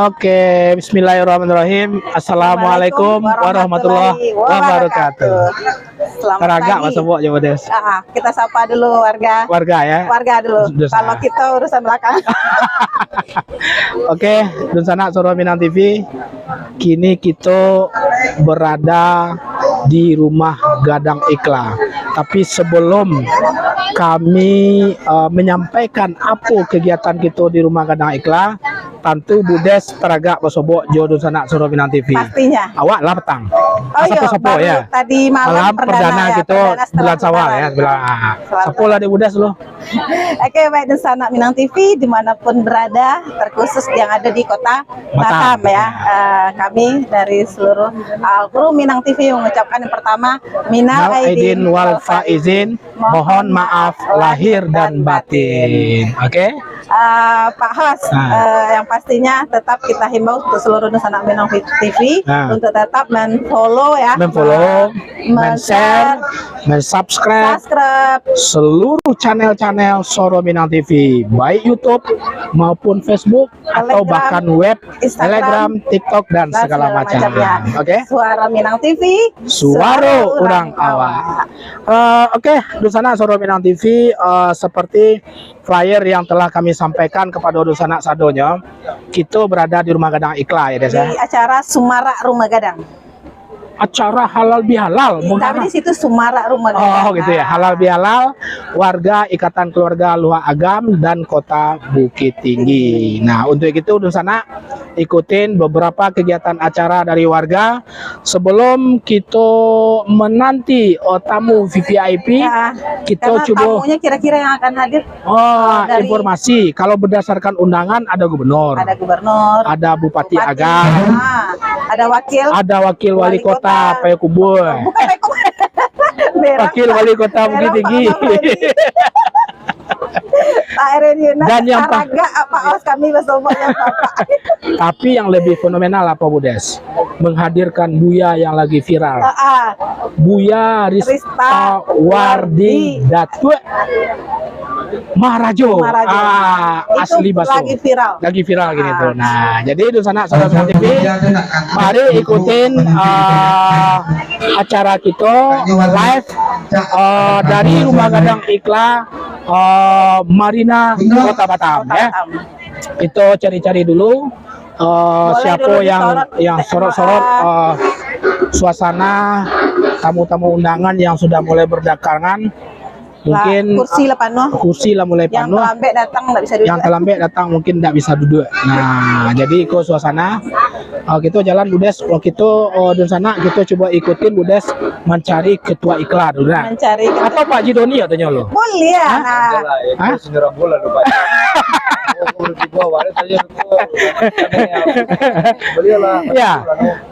Oke, bismillahirrahmanirrahim. Assalamualaikum warahmatullahi wabarakatuh. Selamat Teraga pagi. Mas Bob, coba Des. Kita sapa dulu warga. Warga ya. Warga dulu. Sudah Kalau sana. kita urusan belakang. Oke, Dun Sana Soro Minang TV. Kini kita berada di rumah Gadang Ikla. Tapi sebelum kami menyampaikan apa kegiatan kita di rumah Gadang Ikla, tentu Budes teragak Bosobok Jo Dun Sana Soro Minang TV. Pastinya. Awak lah petang. Oh iya, Sopo baru ya. tadi malam Perdana ya, gitu perdana setelah bulan Sawal ya, Lebaran. sebelah. Selamat Sapo lah di Budes lo. Oke, baik Dun Sana Minang TV dimanapun berada, terkhusus yang ada di kota Batam ya. Kami dari seluruh kru Minang TV mengucapkan yang pertama minal aidin wal faizin, mohon maaf lahir dan batin. Oke. Pak Hos, yang pastinya tetap kita himbau untuk seluruh Dun Sana Minang TV untuk tetap men-follow ya, Men-follow, men-share, men-subscribe seluruh channel-channel Soro Minang TV, baik YouTube maupun Facebook atau Telegram, bahkan web, Instagram, Telegram, TikTok dan segala macam. Oke. Suara Minang TV, Suara orang awak. Oke, Dun Sana Soro Minang TV, seperti flyer yang telah kami sampaikan kepada Dun Sana Sadonya, kita berada di rumah Gadang Ikla ya Des ya. di acara Sumara Rumah Gadang. Acara halal bihalal. Tapi di situ Sumara Rumah Gadang. Oh gitu ya, halal bihalal warga Ikatan Keluarga Luar Agam dan Kota Bukit Tinggi. Nah untuk itu Dun Sana ikutin beberapa kegiatan acara dari warga sebelum kita menanti tamu VVIP. Kita Karena coba tamunya kira-kira yang akan hadir. Dari informasi kalau berdasarkan undangan ada gubernur, ada gubernur, ada bupati Agam, ada wakil wali kota Payakumbuh, bukan wakil wali kota Bukit Tinggi. Pak Eren Yunus, Dan yang Pak Os kami bersama yang Bapak. Tapi yang lebih fenomenal apa Budes? Menghadirkan Buya yang lagi viral. Buya Rista Wardi Datu Maharajo. Asli Baso. Lagi viral gini tuh. Nah, jadi Dun Sana Soro Minang TV, mari ikutin acara kita live dari rumah Gadang Ikla Marina Kota Batam ya. Kita cari-cari dulu siapa yang sorot-sorot suasana tamu-tamu undangan yang sudah mulai berdatangan. Mungkin kursi lah mulai penuh. Yang terlambat datang nggak bisa duduk. Yang terlambat datang mungkin tidak bisa duduk. Nah, jadi ikut suasana. Kita jalan Budes. Kita Dun Sana kita coba ikutin Budes mencari ketua Ikla dulu. Mencari atau Pak Jidoni katanya lo? Boleh ya. Hah? Senyerang bola lupa. Beliau lah. Ya,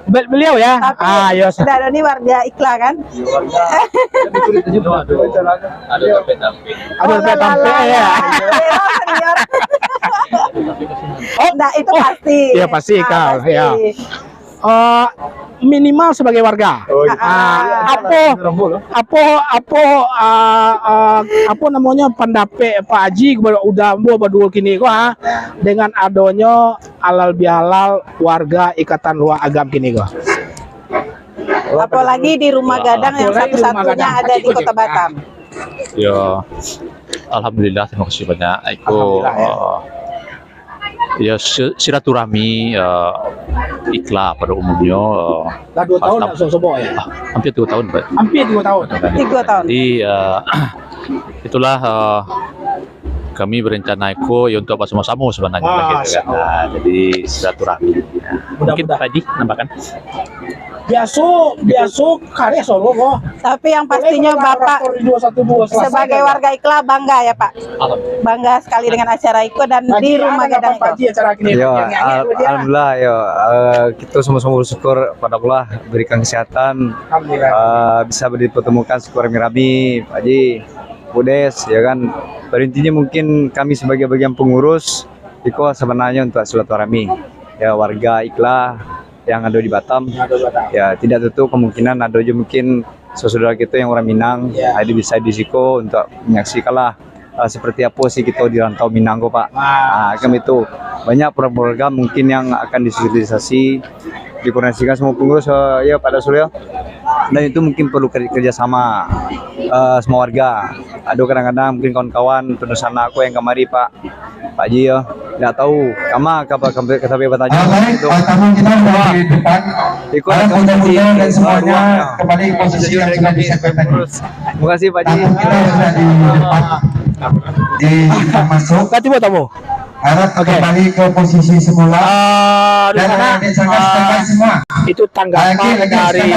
beliau ya. Tapi sudah ini warga Ikla kan? Ada tampe ya. Oh, nah itu pasti. Iya pasti kau. Ya. Minimal sebagai warga. Apa namanya pendapat Pak Haji udah berdua kini kok dengan adanya halal bihalal warga Ikatan Luar Agam kini kok. Apalagi di rumah Gadang yang satu-satunya ada di Kota Batam. Ya, alhamdulillah, terima kasih banyak. Aku ya silaturahmi Ikla pada umumnya. Dah 2 tahun nak sobo ya. Hampir 2 tahun, Pak. Hampir 2 tahun. 3 tahun. Jadi itulah kami berencana ya untuk bersama-sama sebenarnya gitu kan. Nah, jadi silaturahmi. Ya. Mungkin Pak Haji nambahkan. Biasa karya Solo kok. Tapi yang pastinya Bapak sebagai warga Ikla bangga ya Pak. Bangga sekali dengan acara itu dan di rumah Gadang itu. Alhamdulillah ya, kita sama-sama bersyukur pada Allah berikan kesehatan, bisa dipertemukan syukur Mirabi, Pak Haji, Budes ya kan. Pada intinya mungkin kami sebagai bagian pengurus Iko sebenarnya untuk silaturahmi ya warga Ikla yang ada di Batam. Ya tidak tentu kemungkinan ada juga mungkin saudara kita yang orang Minang ada bisa di Siko untuk menyaksikanlah seperti apa sih kita di rantau Minang kok Pak. Kami itu banyak program mungkin yang akan disosialisasi, dikoordinasikan semua pengurus ya pada Suryo. Dan itu mungkin perlu kerjasama semua warga. Aduh kadang-kadang mungkin kawan-kawan penusan aku yang kemari Pak Ji ya, nggak tahu kapan kata bertanya itu. Tamu kita sudah di depan. Ikut Para muda-muda dan semuanya kembali ke posisi yang sudah disetting tadi. Terima kasih Pak Ji. Tamu kita sudah di depan. Di masuk. tamu. Harap kembali ke posisi semula. Di Dan sana adik sangat standby semua. itu tanggapan dari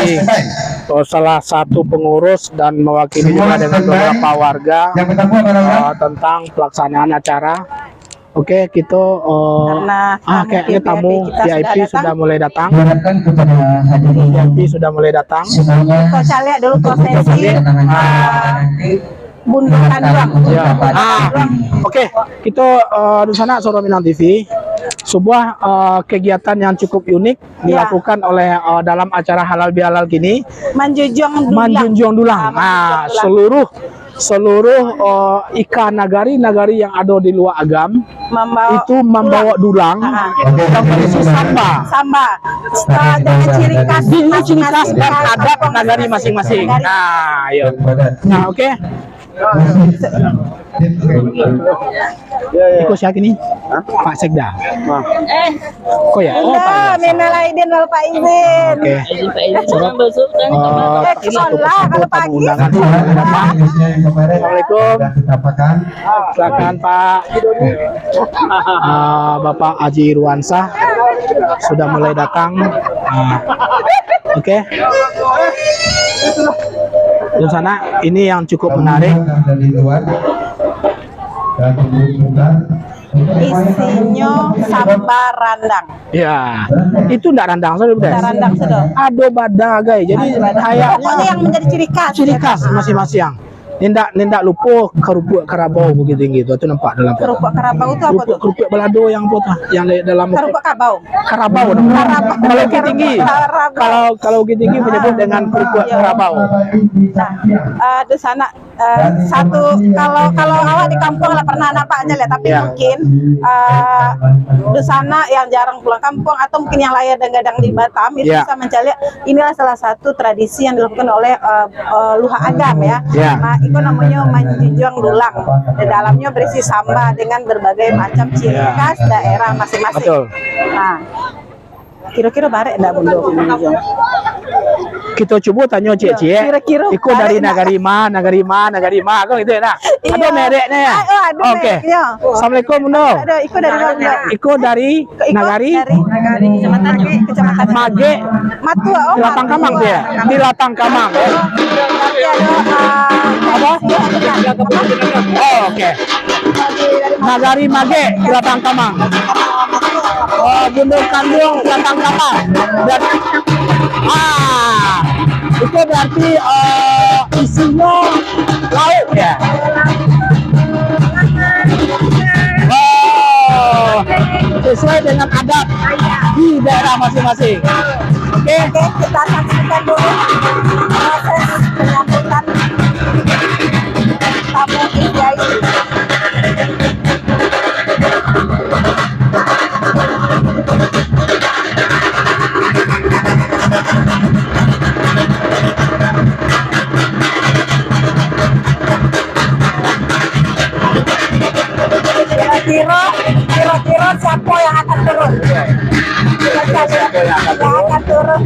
salah satu pengurus dan mewakili Semua juga dengan standby. beberapa warga Yang pertama adalah tentang pelaksanaan acara. Oke, kita Karena kayaknya tamu VIP sudah mulai datang. diharapkan kepada hadirin VIP sudah mulai datang. semuanya. Kita lihat dulu prosesi bundukan doang. Ya. Oke, kita di sana Suara Minang TV, sebuah kegiatan yang cukup unik dilakukan oleh dalam acara halal bihalal gini, Menjunjung dulang. menjunjung dulang. Seluruh ikan nagari yang ada di luar agam itu membawa dulang yang berisi samba. Samba. Dengan ciri khas Ini ciri khas dan masing-masing. adat nagari masing-masing. Nah, ayo. Nah, oke. Ikut siapa ini? Pak Sekda. Kok ya? Oh, Pak Ilyas. Minal aidin wal faizin. Oke. Kemolah kalau pagi. Assalamualaikum. Silakan Pak. Bapak Haji Irwansah sudah mulai datang. Oke. Di sana ini yang cukup menarik. Isinya samba randang. Ya, itu enggak randang sudah. Tidak randang sudah. Ada badagai. Jadi Pokoknya kayaknya yang menjadi ciri khas. masing-masing. Nindak lupa kerupuk karabau begitu gitu. Itu nampak dalam foto. Kerupuk karabau itu apa tuh? Kerupuk balado yang foto yang dalam Kerupuk kabau. karabau. Kalau Bukit Tinggi. Kalau Bukit Tinggi menyebut dengan kerupuk karabau. Nah, di sana satu kalau awak di kampung lah pernah nampaknya lihat, tapi Ya. mungkin di sana yang jarang pulang kampung atau mungkin yang layak dan gadang di Batam itu Ya. bisa mencari inilah salah satu tradisi yang dilakukan oleh Luha Agam ya. Ya. Nah, itu namanya menjunjung dulang. Di dalamnya berisi samba dengan berbagai macam ciri Ya. khas daerah masing-masing. Betul. Nah, kira-kira barek enggak Bundo menjunjung? Kita coba tanya cik-cik. Kira-kira Ikut dari nagari ma, kok gitu ya nak. Ada Iya. mereknya ya. Ada Oke. mereknya. Assalamualaikum Bundo. Ada ikut dari mana? Ikut dari nagari Nagari Kecamatan Mage Matu. di Lapang Kamang dia. Di Lapang Kamang. Apa? Oh, oke. Nagari Mage di Lapang Kamang. Oh, Bundo Kandung Lapang Kamang. Dan itu berarti isinya lauk ya. Oh, sesuai dengan adat di daerah masing-masing. Oke. Oke, kita saksikan dulu proses penyambutan tamu Kiai. Kira-kira siapa yang akan turun? Siapa yang akan turun?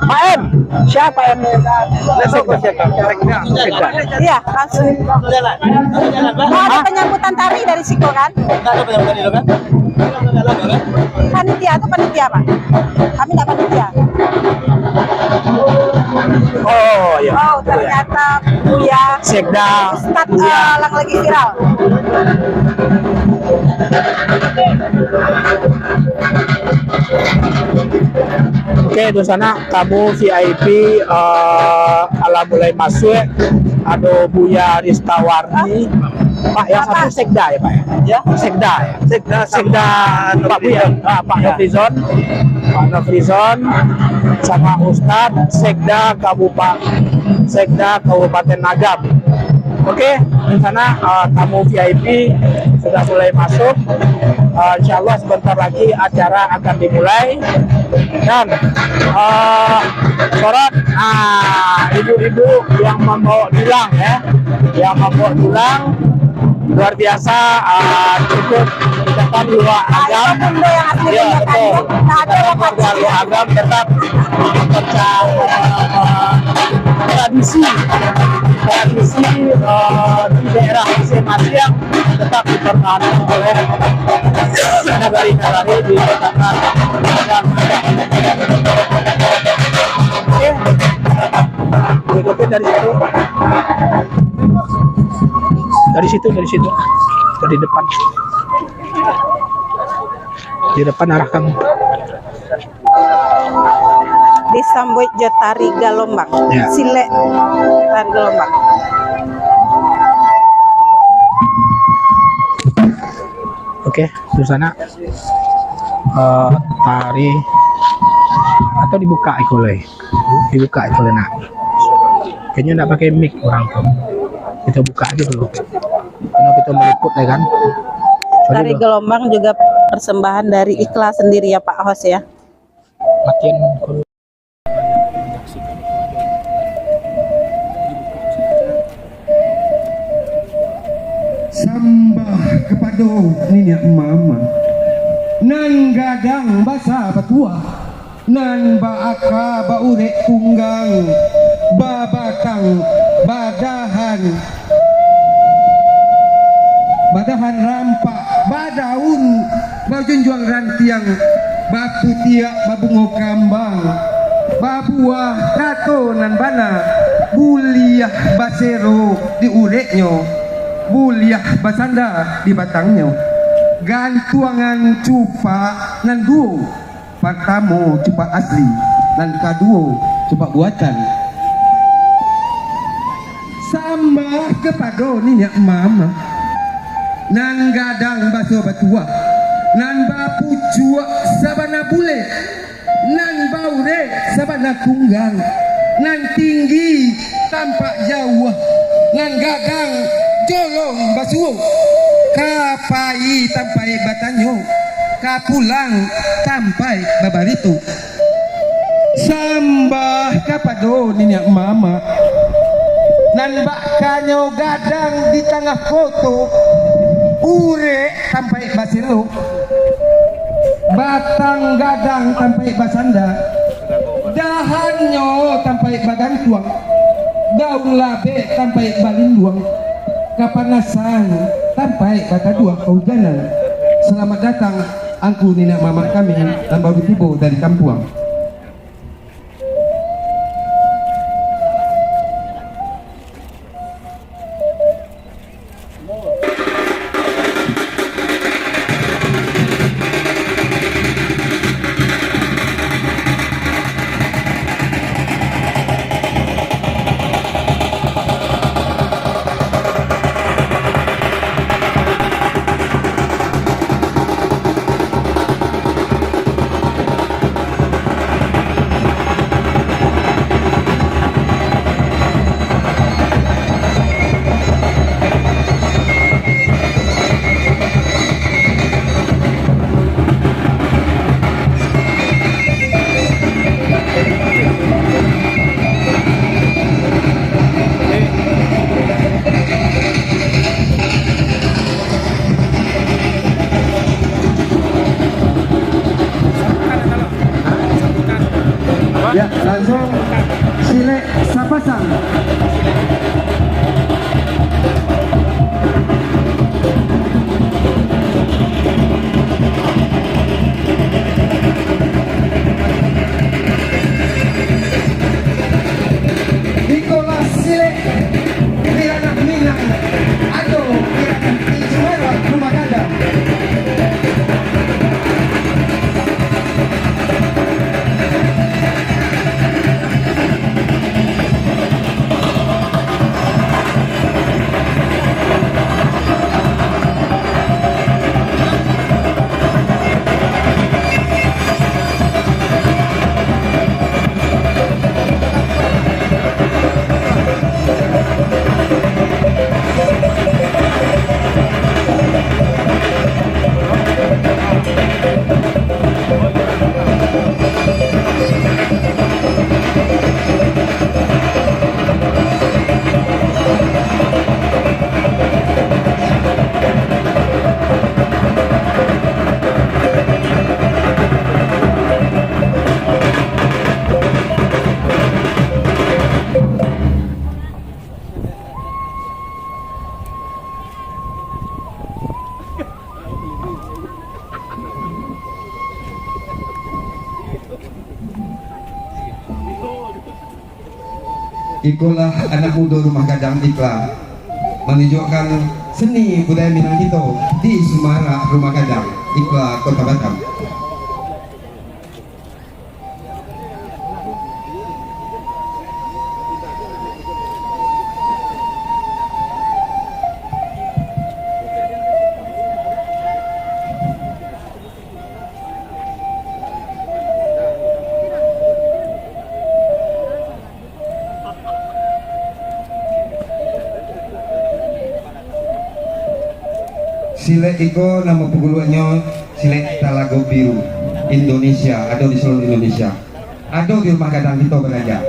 Pak M, siapa M? Iya, langsung. Oh, ada penyambutan tari dari Siko kan? Panitia atau panitia Pak? Kami nggak panitia. Oh ya. Oh, ternyata Buya Sekda. Ustadz yang lagi viral. Oke, di sana tamu VIP ala mulai masuk. Ada Buya Ristawarni Pak yang satu sekda ya Pak ya? Ya, Sekda ya? Sekda Pak Buya, Pak Nofrizon, Pak Nofrizon sama Ustadz Sekda Kabupaten Nagam. Oke, di sana tamu VIP sudah mulai masuk. Insya Allah sebentar lagi acara akan dimulai dan sorot ibu-ibu yang membawa dulang luar biasa cukup depan luar agam. Bunda yang asli Ya punya betul. kan, tak ada lokasi. Luar agam tetap tradisi di daerah masing-masing yang tetap dipertahankan oleh nagari-nagari di kota Padang. Oke, berikutnya dari situ dari depan, di depan arahkan. Disambut jo tari galombang, Ya. silek tari galombang. Oke, di sana tari atau dibuka nak. Kayaknya nggak pakai mic orang tuh. Kita buka aja dulu. Karena kita meliput ya kan. Coba Tari dulu. gelombang juga persembahan dari Ikhlas sendiri ya Pak Hos ya. Latihan kalau Sambah kepada nenek mama nan gadang basa batua nan baaka baurek tunggang babatang badahan rampak badaun bajunjuang rantiang bapu tiak babungo kambang babuah tato nan bana buliah basero di ureknya buliah basanda di batangnya gantuangan cupa nan duo pertama cupa asli nan kedua cupa buatan sama kepada nenek mama nan gadang baso batua nan bapu cuak sabana bule nan baure sabana tunggang nan tinggi tampak jauh nan gadang jolong basuo kapai tampai batanyo kapulang tampai babarito sambah kapado nenek mama nan bakanyo gadang di tengah foto ure sampai basilo batang gadang sampai basanda dahannya sampai badan tuang daun labe sampai balinduang kapanasan sampai bata dua kehujanan. Selamat datang angku nenek mama kami dan baru tiba dari kampung. ikulah anak muda Rumah Gadang Ikla menunjukkan seni budaya Minang kita di Semarak Rumah Gadang Ikla Kota Batam. Silet iko nama peguluannya silet Talago Biru Indonesia, ada di seluruh Indonesia, ada di Rumah Gadang kita berada.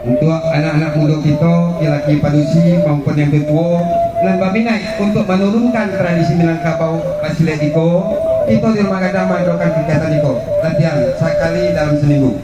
Untuk anak-anak muda kita, laki padusi maupun yang tua, dan babinai untuk menurunkan tradisi Minangkabau silet iko, kita di Rumah Gadang mengadakan kegiatan iko latihan sekali dalam seminggu.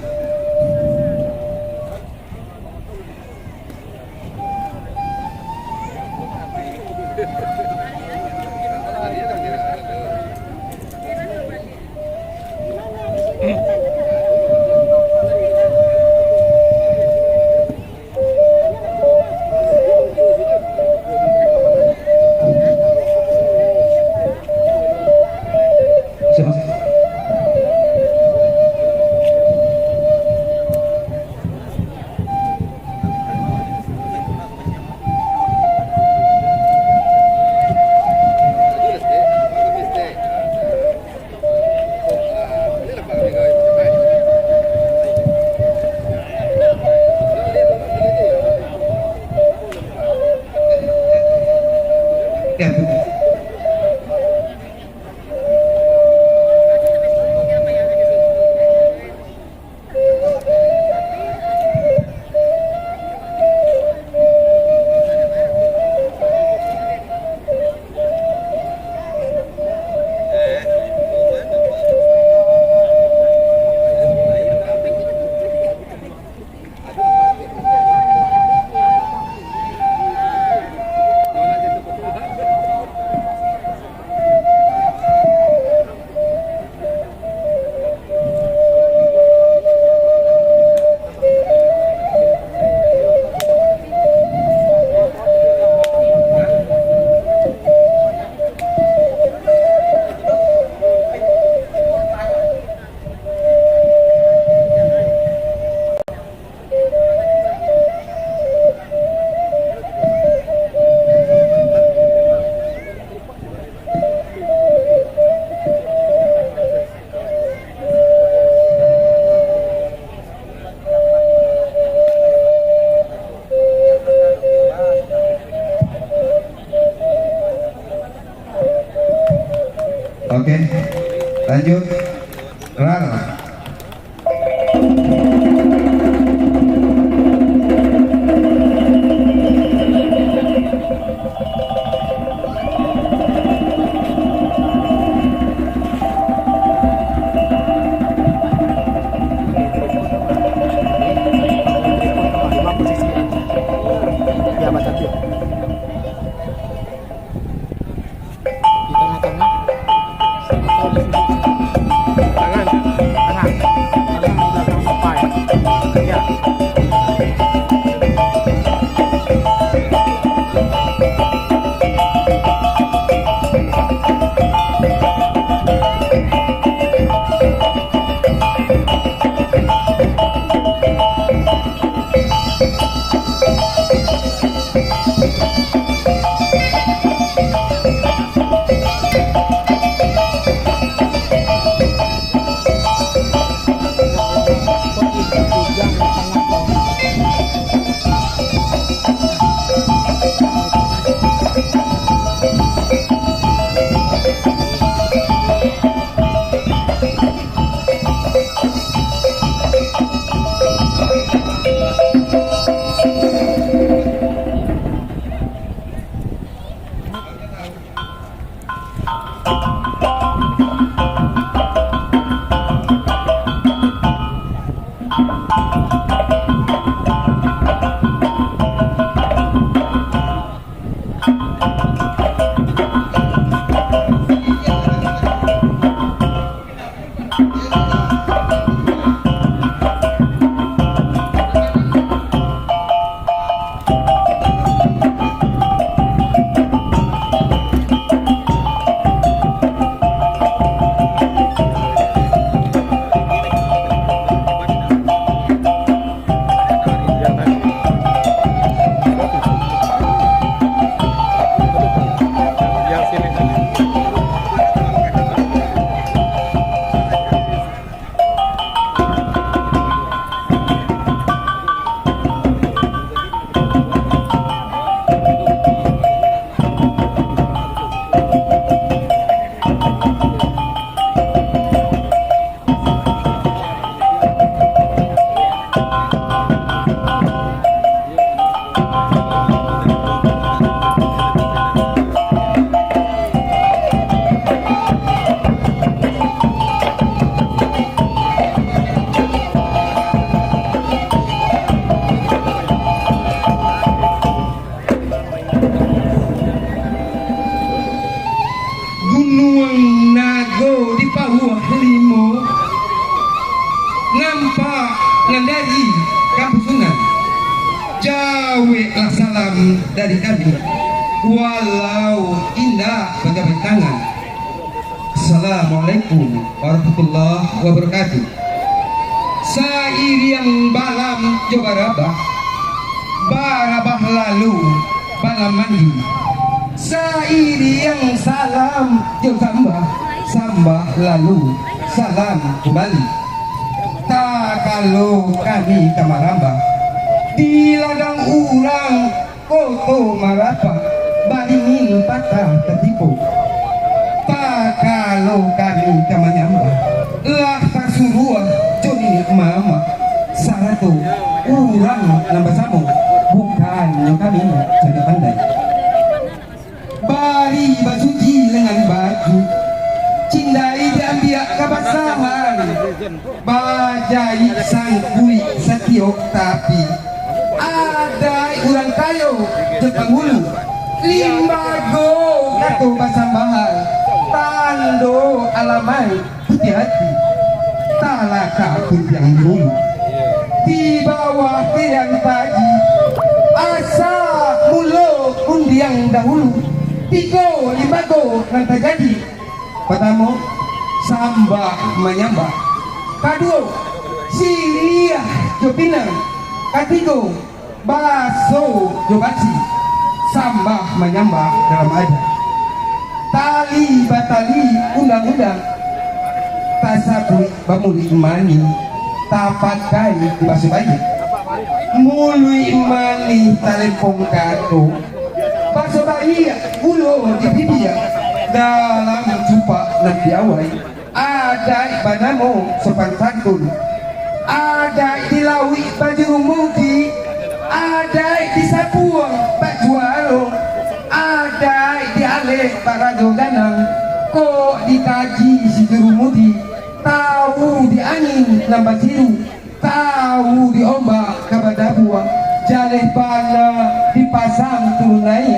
Oke, lanjut. Rar. Tangan salam dari kami, walau indah berjabat tangan. Assalamualaikum warahmatullahi wabarakatuh. Sair yang balam jobarabah, barabah lalu balam mandi. Sair yang salam josambah, sambah lalu salam kembali. Tak kalau kami kamarambah di ladang urang koto marapa baringin patah tertipu. Tak kalau kami kamanyambah lah tak suruh joni mama satu urang nambah samu bukan yang kami jadi pandai. Bari basuci lengan baju cindai diambil kebasahan bajai sangkui setiok tapi ada urang kayo jepang hulu limbago kato basambahan tando alamai putih hati talaka pun yang dulu di bawah tiang pagi asa mulo undiang dahulu tigo limbago yang terjadi. Pertama, sambah menyambah. Kedua, silia jopinang. Ketiga, baso jobasi. Sambah menyambah dalam adat. Tali batali undang-undang. Tasabui bamuli imani. Tapakai di basuh bayi. Mului imani telepon kado. Basuh bayi ulo di bibir. Dalam jumpa nanti awai ada banamu sopan santun, ada di lawi baju mugi, ada di sapuang baju alung, ada di aleh barajo ganang. Kok dikaji si jerumudi, tahu di angin lambat siru, tahu di ombak kabada buang, jaleh bana dipasang turun naik.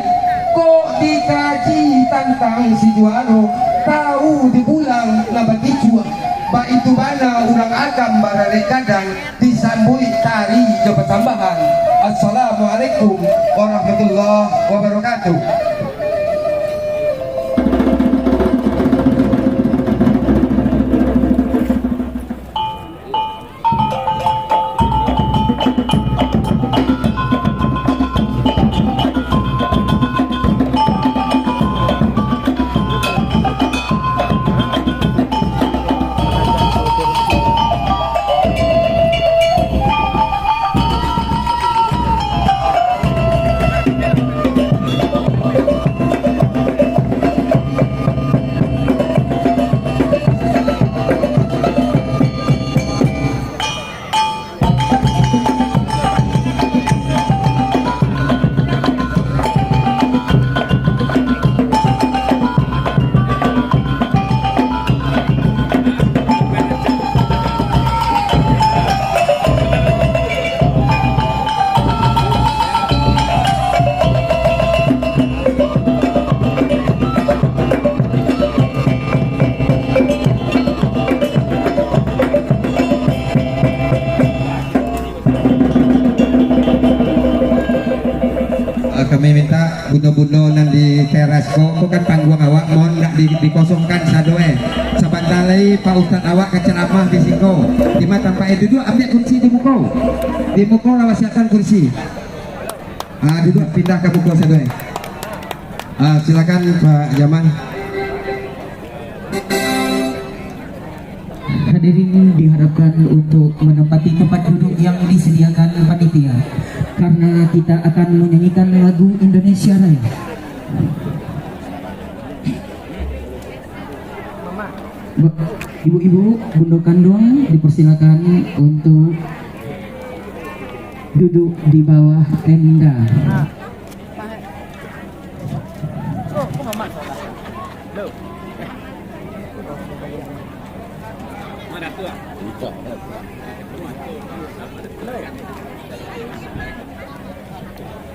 Kok dikaji tentang si juaro, tahu dipulang nabat icua. Ba itu bana urang agam barare kadang disambui tari jabat tambahan. Assalamualaikum warahmatullahi wabarakatuh. Kami minta buno-buno nan di teras kok kan panggung awak mohon nak dikosongkan sadoe sabantalai Pak Ustadz awak keceramah di singko lima tanpa itu duduk ambil kursi di muka lawasiakan kursi duduk pindah ke muka sadoe silakan Pak Jaman. Hadirin diharapkan untuk menempati tempat duduk yang disediakan panitia karena kita akan menyanyikan lagu Indonesia Raya. Ibu-ibu, bunda kandung dipersilakan untuk duduk di bawah tenda.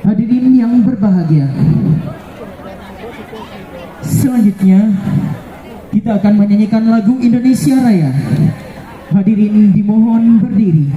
Hadirin yang berbahagia, selanjutnya kita akan menyanyikan lagu Indonesia Raya. Hadirin dimohon berdiri.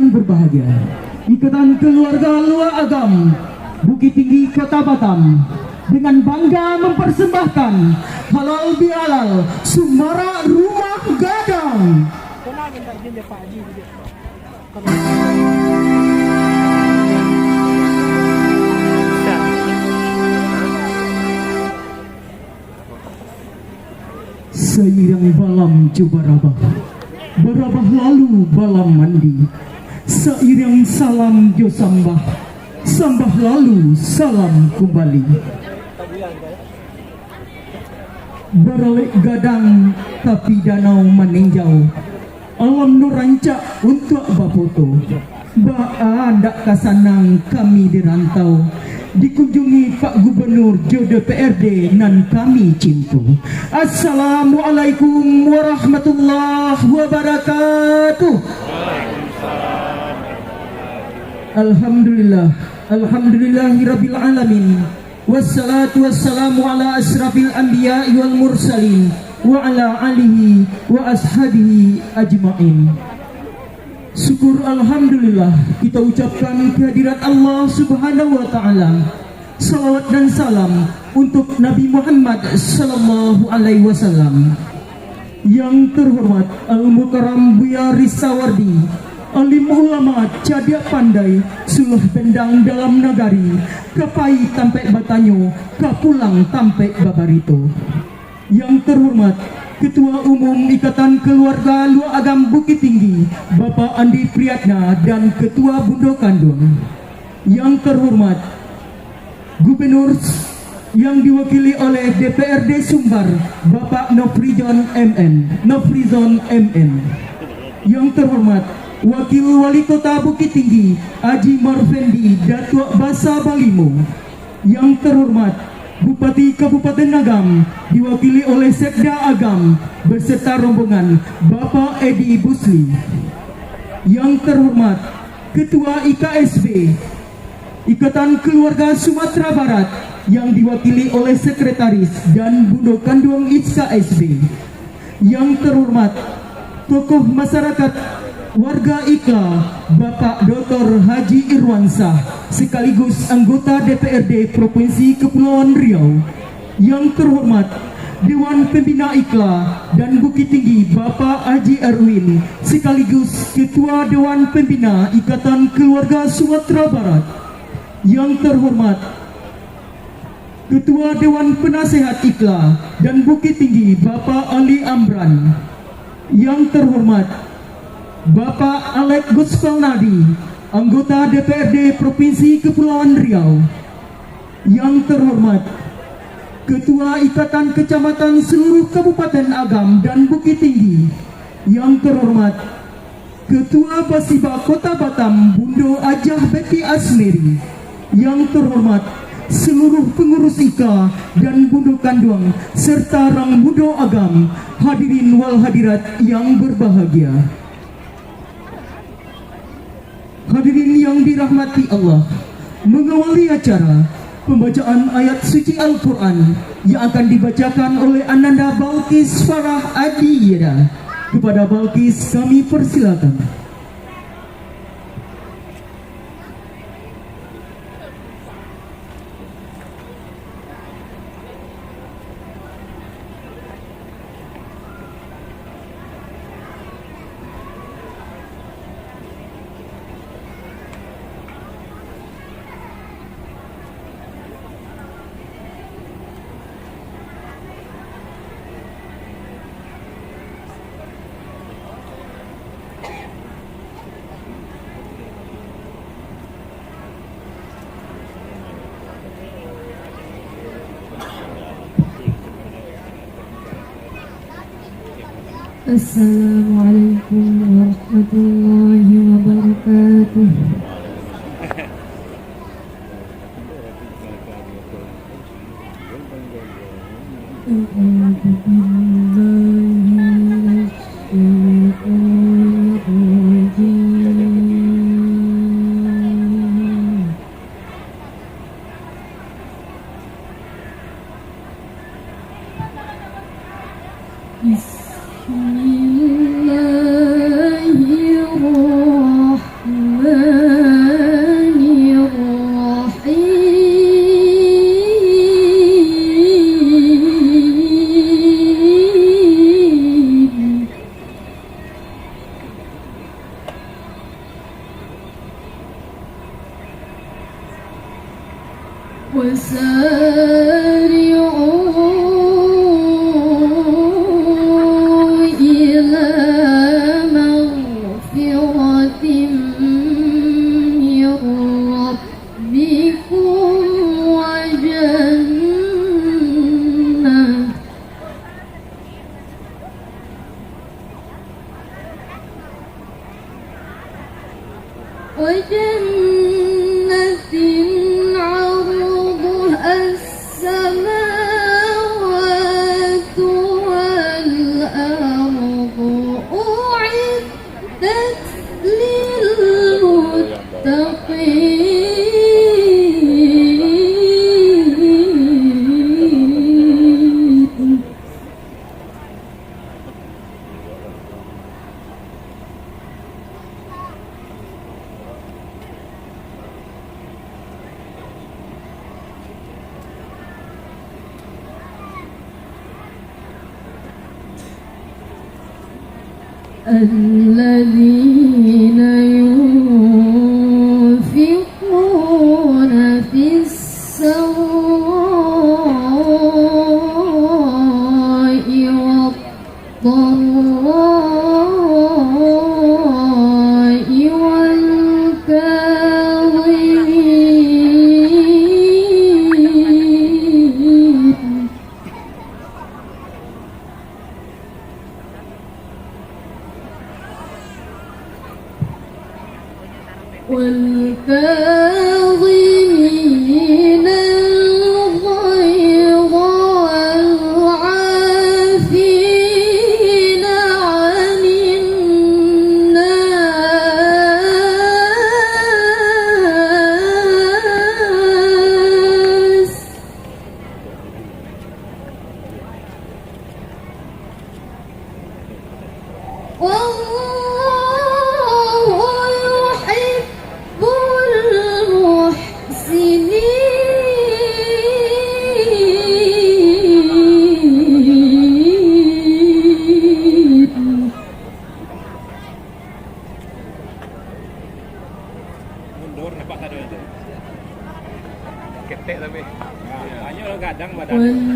yang berbahagia, Ikatan Keluarga Lua Agam Bukit Tinggi Kota Batam dengan bangga mempersembahkan halal bihalal Sumara Rumah Gadang. Seirang balam coba barabah lalu balam mandi. Seirang salam jo sambah lalu salam kembali. Beralik gadang tapi danau meninjau, alam nu rancak untuk bafoto. Ndak kasanang kami dirantau, dikunjungi Pak Gubernur Jo DPRD nan kami cintu. Assalamualaikum warahmatullahi wabarakatuh. Alhamdulillahirabbil alamin. Wassalatu wassalamu ala asrafil anbiya'i wal mursalin wa ala alihi wa ashabihi ajma'in. Syukur alhamdulillah kita ucapkan kehadirat Allah Subhanahu wa taala. Salawat dan salam untuk Nabi Muhammad sallallahu alaihi wasallam. Yang terhormat Al-Mukarram Buya Risawardi, alim ulama cadia pandai, suluh bendang dalam nagari, kapai tampe batanyo, kapulang tampe babarito. Yang terhormat Ketua Umum Ikatan Keluarga Lua Agam Bukit Tinggi, Bapak Andi Priyatna dan Ketua Bundo Kandung. Yang terhormat Gubernur yang diwakili oleh DPRD Sumbar, Bapak Nofrizon MN. Yang terhormat Wakil Wali Kota Bukit Tinggi, Haji Marfendi Datuk Basa Balimo. Yang terhormat Bupati Kabupaten Agam diwakili oleh Sekda Agam beserta rombongan Bapak Edi Busli. Yang terhormat Ketua IKSB Ikatan Keluarga Sumatera Barat yang diwakili oleh Sekretaris dan Bundo Kandung IKSB. Yang terhormat tokoh masyarakat warga Ikla Bapak Dr. Haji Irwansah sekaligus anggota DPRD Provinsi Kepulauan Riau. Yang terhormat Dewan Pembina Ikla dan Bukit Tinggi Bapak Haji Erwin sekaligus Ketua Dewan Pembina Ikatan Keluarga Sumatera Barat. Yang terhormat Ketua Dewan Penasehat Ikla dan Bukit Tinggi Bapak Ali Amran. Yang terhormat Bapak Alek Gusfalnadi, anggota DPRD Provinsi Kepulauan Riau. Yang terhormat Ketua Ikatan Kecamatan seluruh Kabupaten Agam dan Bukit Tinggi. Yang terhormat Ketua Basiba Kota Batam Bundo Ajah Beti Asmeri. Yang terhormat seluruh pengurus IKA dan Bundo Kanduang serta Rang Budo Agam, hadirin wal hadirat yang berbahagia. Hadirin yang dirahmati Allah, mengawali acara pembacaan ayat suci Al-Quran yang akan dibacakan oleh Ananda Balkis Farah Adiyeda. Kepada Balkis kami persilakan. Assalamualaikum warahmatullahi wabarakatuh. Bismillah. وسارعوا إلى مغفرة من ربكم وجنة عرضها السماوات والأرض أعدت للمتقين الذين ينفقون في السراء والضراء والكاظمين والكاظمين الغيظ والعافين عن الناس والله يحب المحسنين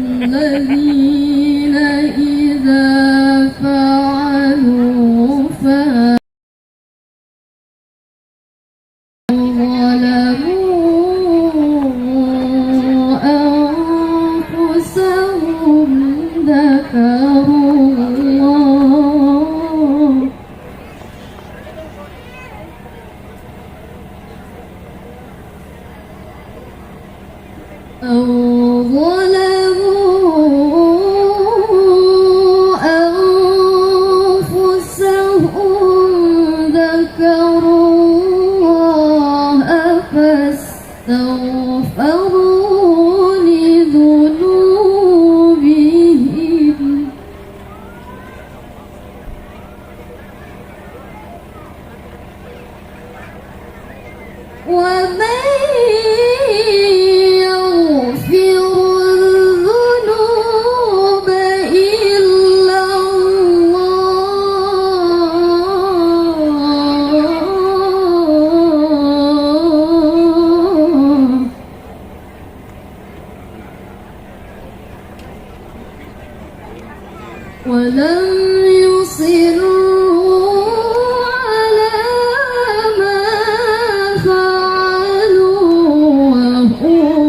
والذين إذا فعلوا ظلموا أنفسهم ذكروا الله أو ظلموا أنفسهم ذكروا الله فاستغفروا لذنوبهم ومن يغفر الذنوب إلا الله ولم يصروا على ما فعلوا وهم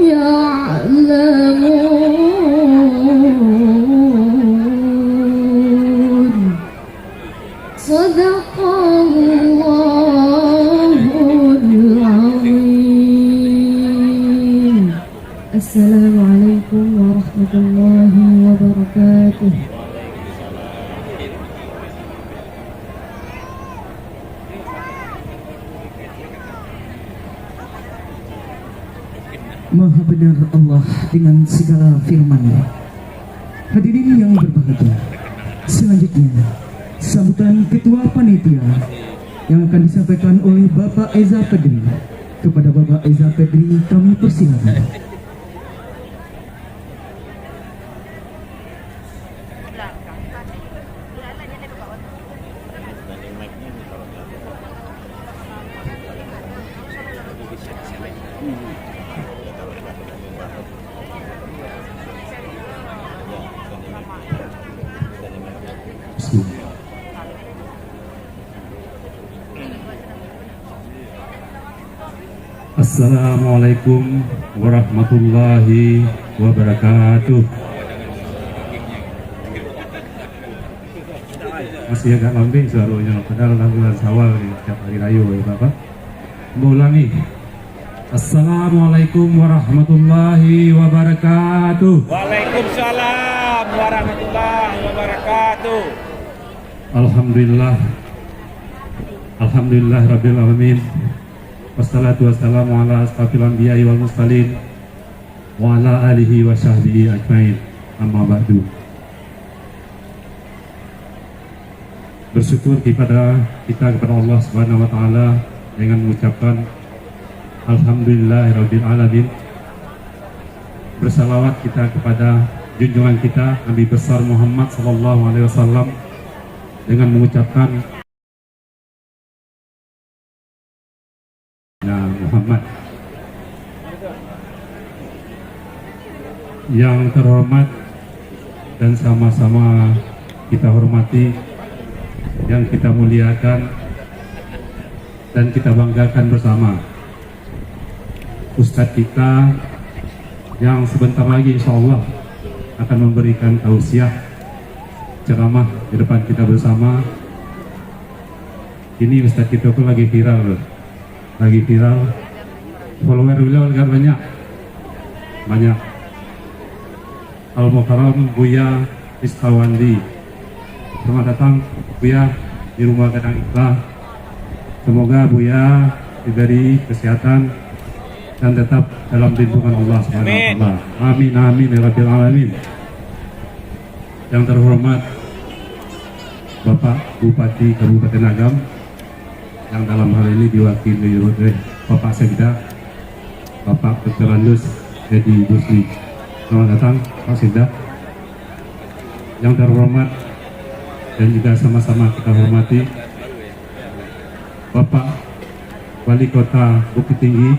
يعلمون صدق الله العظيم. السلام عليكم ورحمة الله وبركاته. Maha benar Allah dengan segala firman-Nya. Hadirin yang berbahagia, selanjutnya sambutan Ketua Panitia yang akan disampaikan oleh Bapak Eza Pedri. Kepada Bapak Eza Pedri kami persilakan. Assalamualaikum warahmatullahi wabarakatuh. Masih agak lambing suaranya, padahal bulan Syawal nih, setiap hari raya ya Bapak. Mau ulangi. Assalamualaikum warahmatullahi wabarakatuh. Waalaikumsalam warahmatullahi wabarakatuh. Alhamdulillah. Alhamdulillah rabbil alamin. Wassalatu wassalamu ala asrafil anbiya'i wal mursalin wa ala alihi wa sahbihi ajmain. Amma ba'du. Bersyukur kita kepada Allah Subhanahu wa taala dengan mengucapkan alhamdulillahirabbil alamin. Bersalawat kita kepada junjungan kita Nabi besar Muhammad sallallahu alaihi wasallam dengan mengucapkan ya Muhammad. Yang terhormat dan sama-sama kita hormati, yang kita muliakan dan kita banggakan bersama, Ustadz kita yang sebentar lagi insya Allah akan memberikan tausiah ceramah di depan kita bersama. Ini Ustadz kita pun lagi viral, follower beliau agak banyak. Al-Mukarram Buya Istawandi, selamat datang Buya di Rumah Gadang Ikhlas. Semoga Buya diberi kesehatan dan tetap dalam lindungan Allah Subhanahu wa taala. Amin amin ya rabbil alamin. Yang terhormat Bapak Bupati Kabupaten Agam, yang dalam hal ini diwakili oleh Bapak Sekda, Bapak Dr. Andus Edi Busri. Selamat datang Pak Sekda. Yang terhormat dan juga sama-sama kita hormati Bapak Wali Kota Bukit Tinggi,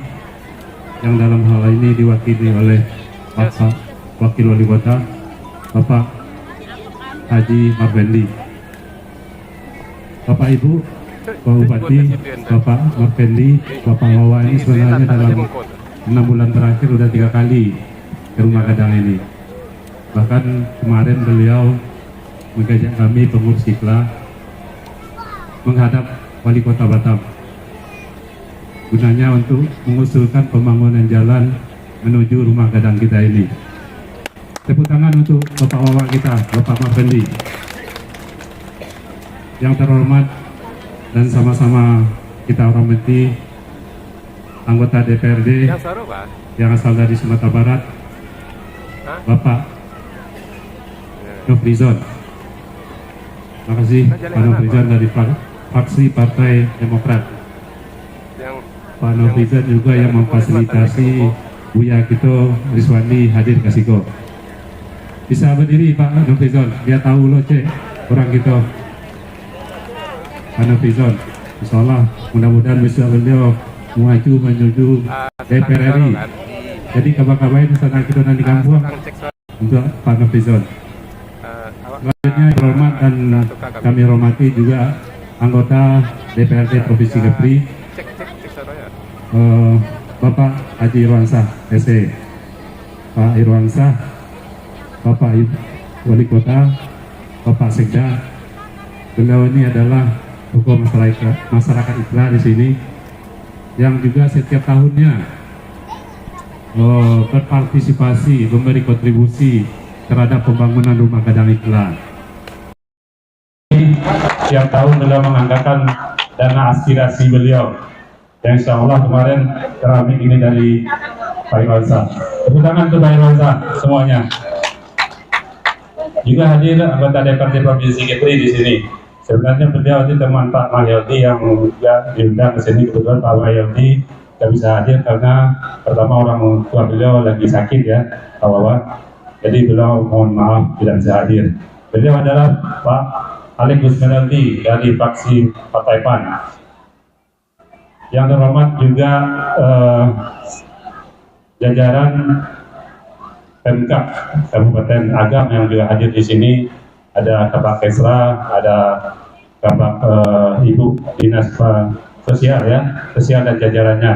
yang dalam hal ini diwakili oleh Bapak Wakil Wali Kota Bapak Haji Marbendi. Bapak Ibu Pak Bupati, Bapak Marbendi, Bapak Wawa ini sebenarnya dalam 6 bulan terakhir sudah 3 kali ke Rumah Gadang ini. Bahkan kemarin beliau mengajak kami pengurus Ikhlas menghadap Wali Kota Batam, gunanya untuk mengusulkan pembangunan jalan menuju Rumah Gadang kita ini. Tepuk tangan untuk Bapak Wawa kita, Bapak Marbendi. Yang terhormat dan sama-sama kita hormati anggota DPRD yang asal dari Sumatera Barat, Bapak Nofrizon. Terima kasih Pak Nofrizon dari fraksi Partai Demokrat. Pak Nofrizon juga yang memfasilitasi Buya Kito Rizwandi hadir ke Siko. Bisa berdiri Pak Nofrizon, dia tahu lo cek orang kita. Pak Nofrizon, insya Allah mudah-mudahan bisa beliau maju menuju DPR RI. Jadi kabar-kabarin sana kita nanti kampung untuk Pak Nofrizon. Selanjutnya hormat dan kami hormati juga anggota DPRD Provinsi Kepri, Bapak Haji Irwansah SE, Pak Irwansah, Bapak Wali Kota, Bapak Sekda. Beliau ini adalah tokoh masyarakat Ikhlas di sini, yang juga setiap tahunnya berpartisipasi, memberi kontribusi terhadap pembangunan Rumah Gadang Ikhlas. Setiap tahun beliau menganggarkan dana aspirasi beliau, yang insya Allah kemarin keramik ini dari Pak Irwansah. Tepuk tangan untuk Pak Irwansah semuanya. Juga hadir anggota DPRD Provinsi Kepri di sini. Sebenarnya beliau itu teman Pak Mahyodi yang juga diundang ke sini. Kebetulan Pak Mahyodi tidak bisa hadir karena pertama orang tua beliau lagi sakit ya, Pak Wawa. Jadi beliau mohon maaf tidak bisa hadir. Beliau adalah Pak Alek Gusmenaldi dari fraksi Partai PAN. Yang terhormat juga jajaran Pemkab Kabupaten Agam yang juga hadir di sini. Ada Bapak Kesra, ada Bapak Ibu Dinas Sosial ya, Sosial dan jajarannya.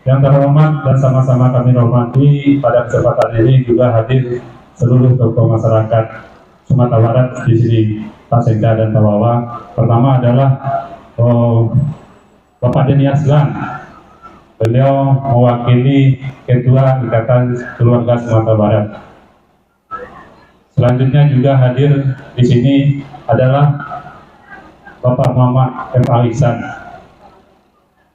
Yang terhormat dan sama-sama kami hormati, pada kesempatan ini juga hadir seluruh tokoh masyarakat Sumatera Barat di sini, Pak Sekda dan Pak Wawa. Pertama adalah Bapak Denny Aslan. Beliau mewakili Ketua Ikatan Keluarga Sumatera Barat. Selanjutnya juga hadir di sini adalah Bapak Muhammad M. Ihsan.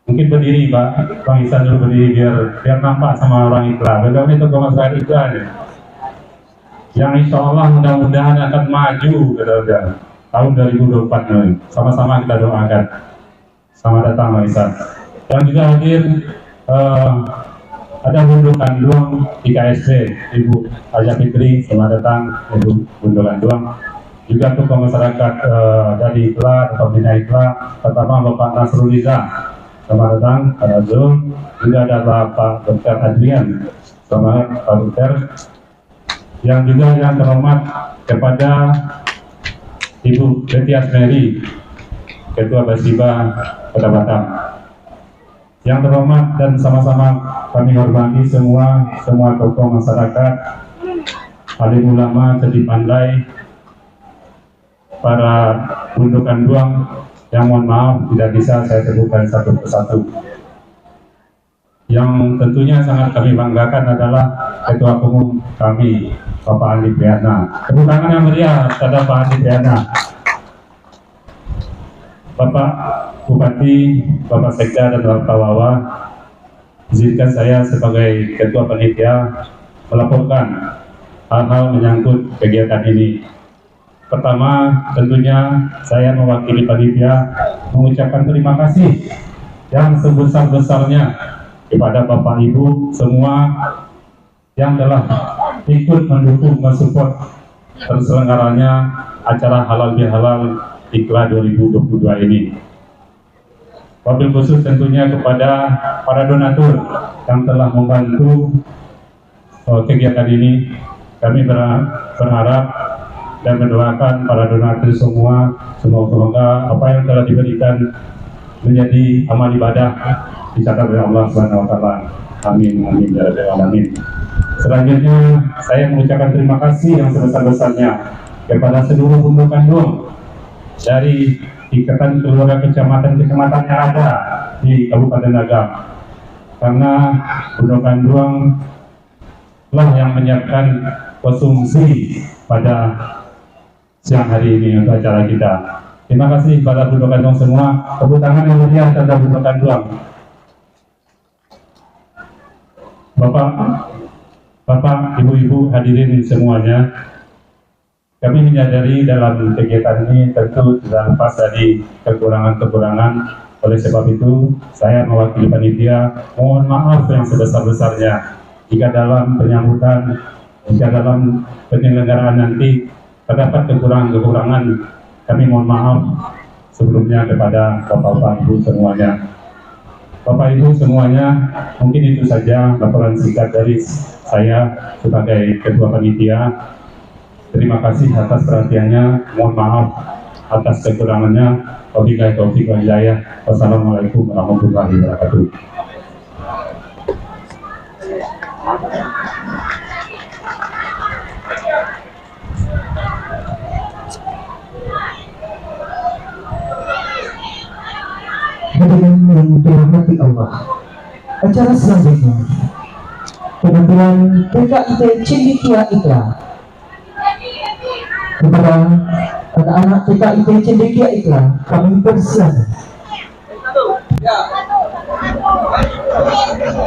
Mungkin berdiri Pak, Bang Ihsan dulu berdiri biar nampak sama orang Ikhlas. Beliau ini tokoh masyarakat Ikhlas ya, yang insya Allah mudah-mudahan akan maju ke tahun 2024. Sama-sama kita doakan. Selamat datang Bang Ihsan. Yang juga hadir ada Bundu Kanduang IKSP, Ibu Aja Fitri. Selamat datang Ibu Bundu Kanduang. Juga tokoh masyarakat dari Ikhlas, Pembina Ikhlas. Pertama Bapak Nasrul Riza. Selamat datang Pak Nazrul. Juga ada Bapak Dr. Adrian. Selamat Pak Dr. Yang juga yang terhormat kepada Ibu Betty Asmeri, Ketua Basiba Kota Batam. Yang terhormat dan sama-sama kami hormati semua tokoh masyarakat, alim ulama, cerdik pandai, para Bundu Kanduang, yang mohon maaf tidak bisa saya sebutkan satu persatu. Yang tentunya sangat kami banggakan adalah Ketua Umum kami, Bapak Andi Priana. Tepuk tangan yang meriah kepada Pak Andi Priana. Bapak Bupati, Bapak Sekda dan Bapak Wawa, izinkan saya sebagai Ketua Panitia melaporkan hal-hal menyangkut kegiatan ini. Pertama, tentunya saya mewakili panitia mengucapkan terima kasih yang sebesar-besarnya kepada Bapak Ibu semua yang telah ikut mendukung, mensupport terselenggaranya acara halal bihalal Ikhlas 2022 ini. Wabil khusus tentunya kepada para donatur yang telah membantu kegiatan ini. Kami berharap dan mendoakan para donatur semua, semoga apa yang telah diberikan menjadi amal ibadah dicatat oleh Allah Subhanahu wa taala. Amin amin ya rabbal alamin. Selanjutnya saya mengucapkan terima kasih yang sebesar-besarnya kepada seluruh Bundu Kanduang dari Ikatan Keluarga kecamatan-kecamatan yang ada di Kabupaten Agam, karena Bundu Kanduang lah yang menyiapkan konsumsi pada siang hari ini untuk acara kita. Terima kasih kepada Bundu Kanduang semua. Tepuk tangan yang meriah terhadap Bundu Kanduang. Bapak, Ibu-ibu hadirin semuanya, kami menyadari dalam kegiatan ini tentu tidak lepas dari kekurangan-kekurangan. Oleh sebab itu, saya mewakili panitia mohon maaf yang sebesar-besarnya jika dalam penyambutan, jika dalam penyelenggaraan nanti terdapat kekurangan-kekurangan. Kami mohon maaf sebelumnya kepada Bapak-Bapak Ibu semuanya. Bapak Ibu semuanya, mungkin itu saja laporan singkat dari saya sebagai Ketua Panitia. Terima kasih atas perhatiannya, mohon maaf atas kekurangannya. Wabillahi taufiq wal hidayah. Wassalamualaikum warahmatullahi wabarakatuh. Hadirin yang dirahmati Allah, acara selanjutnya penampilan PKIT Cendekia Ikhlas. Kepada anak-anak PKIT Cendekia Ikhlas kami persilakan. Assalamualaikum warahmatullahi wabarakatuh.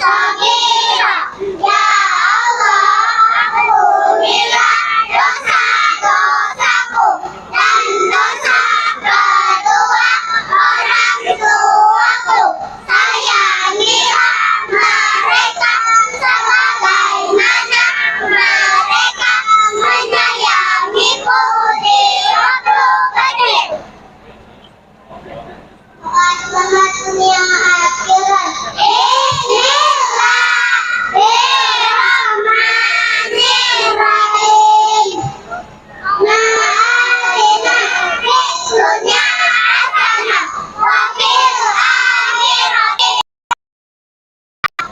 saghira. Ya Allah, ampunilah dosa-dosaku dan dosa kedua orang tuaku. Sayangilah mereka sebagaimana mereka menyayangiku di waktu kecil. Selamat dunia akhirat. Bismillahirrahmanirrahim. Ma'atina fid-dunya hasanah wa fil akhirati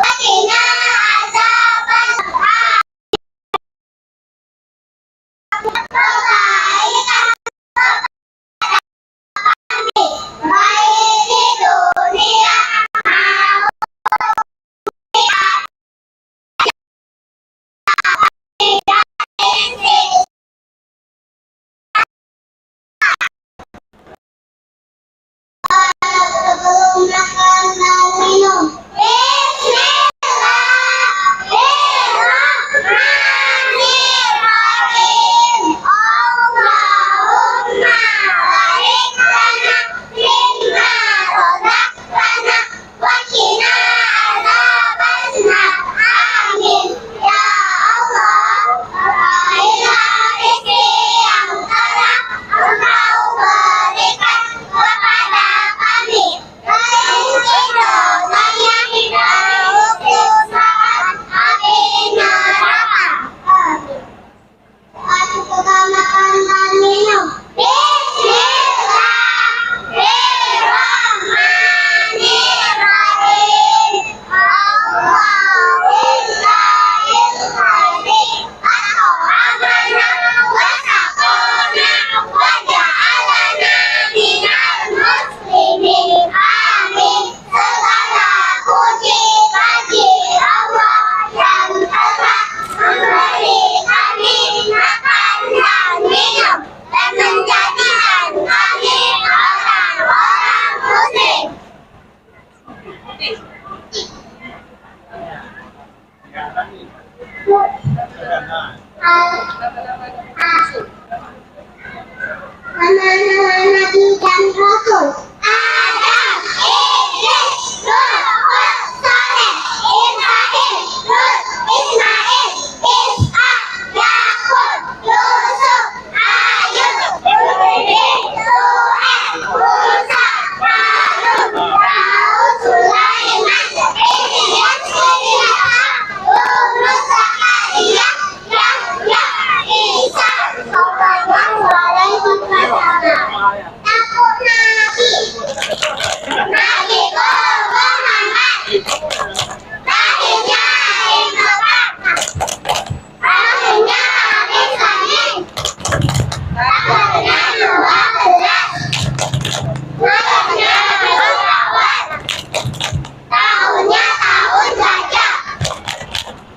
wa qina adzabannar. Baik di dunia sebelum makan dan minum. Bismillahirrahmanirrahim. Allahumma barik lana mimma razaqtana wa qina adzabannar. Amin. Ya Allah, raihlah rezeki yang telah Engkau berikan kepada kami. Rizki dosanya dari usaha api neraka. Amin. Kita makan dan minum. Bismillahirrahmanirrahim. Allahumma ilhadi atau amana wa sakona wa ja'alana minal muslimin. Amin. Segala puji bagi Allah yang telah memberi kami makan dan minum dan menjadikan kami orang-orang muslim. Amanah Nabi dan Rasul Adam, Idris, Nuh, Saleh, Ibrahim, Lut, Ismail, Ishak, Yakub, Yusuf, Ayub, Ibrahim, Suhaib, Musa, Harun, Daud, Sulaiman, Ilyas, Yunus, Zakaria, Yahya, Isa, Sallallahu alaihi wasallam. Aku Nabi, Nabi Muhammad, lahirnya Ibnu Bakar, lahirnya Ismail, lahirnya 12, lahirnya Syawal, tahunnya tahun gajah,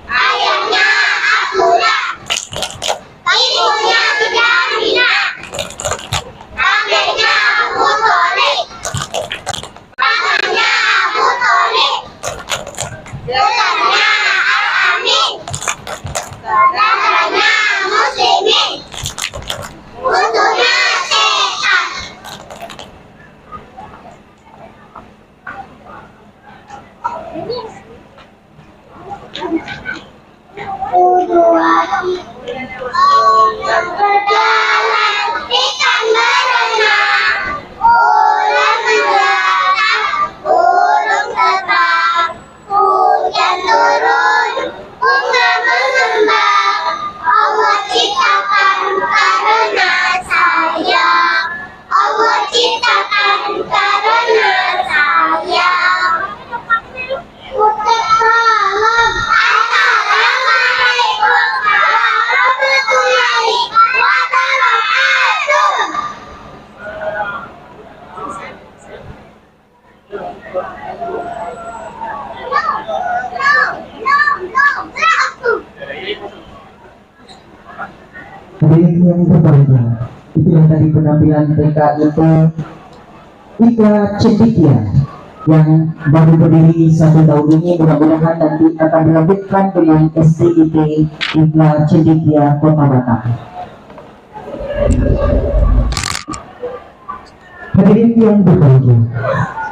ayahnya Abdullah, ibunya Aminah, kakeknya Abu Thalib, pamannya Abu Thalib, saudaranya Al-Amin, saudaranya Muslimin, musuhnya setan. Berjalan ikan berenang, ular mendatang, burung terbang, hujan turun, bunga mengembang. Allah ciptakan karena sayang, Allah ciptakan karena sayang. Salam, assalamualaikum warahmatullahi wabarakatuh. Hadirin yang berbahagia, itulah tadi penampilan mereka itu Ikra Cendikia yang baru berdiri 1 tahun ini, mudah-mudahan nanti akan dilanjutkan dengan SDIP Ikla Cendekia Kota Batam. Hadirin yang berbahagia,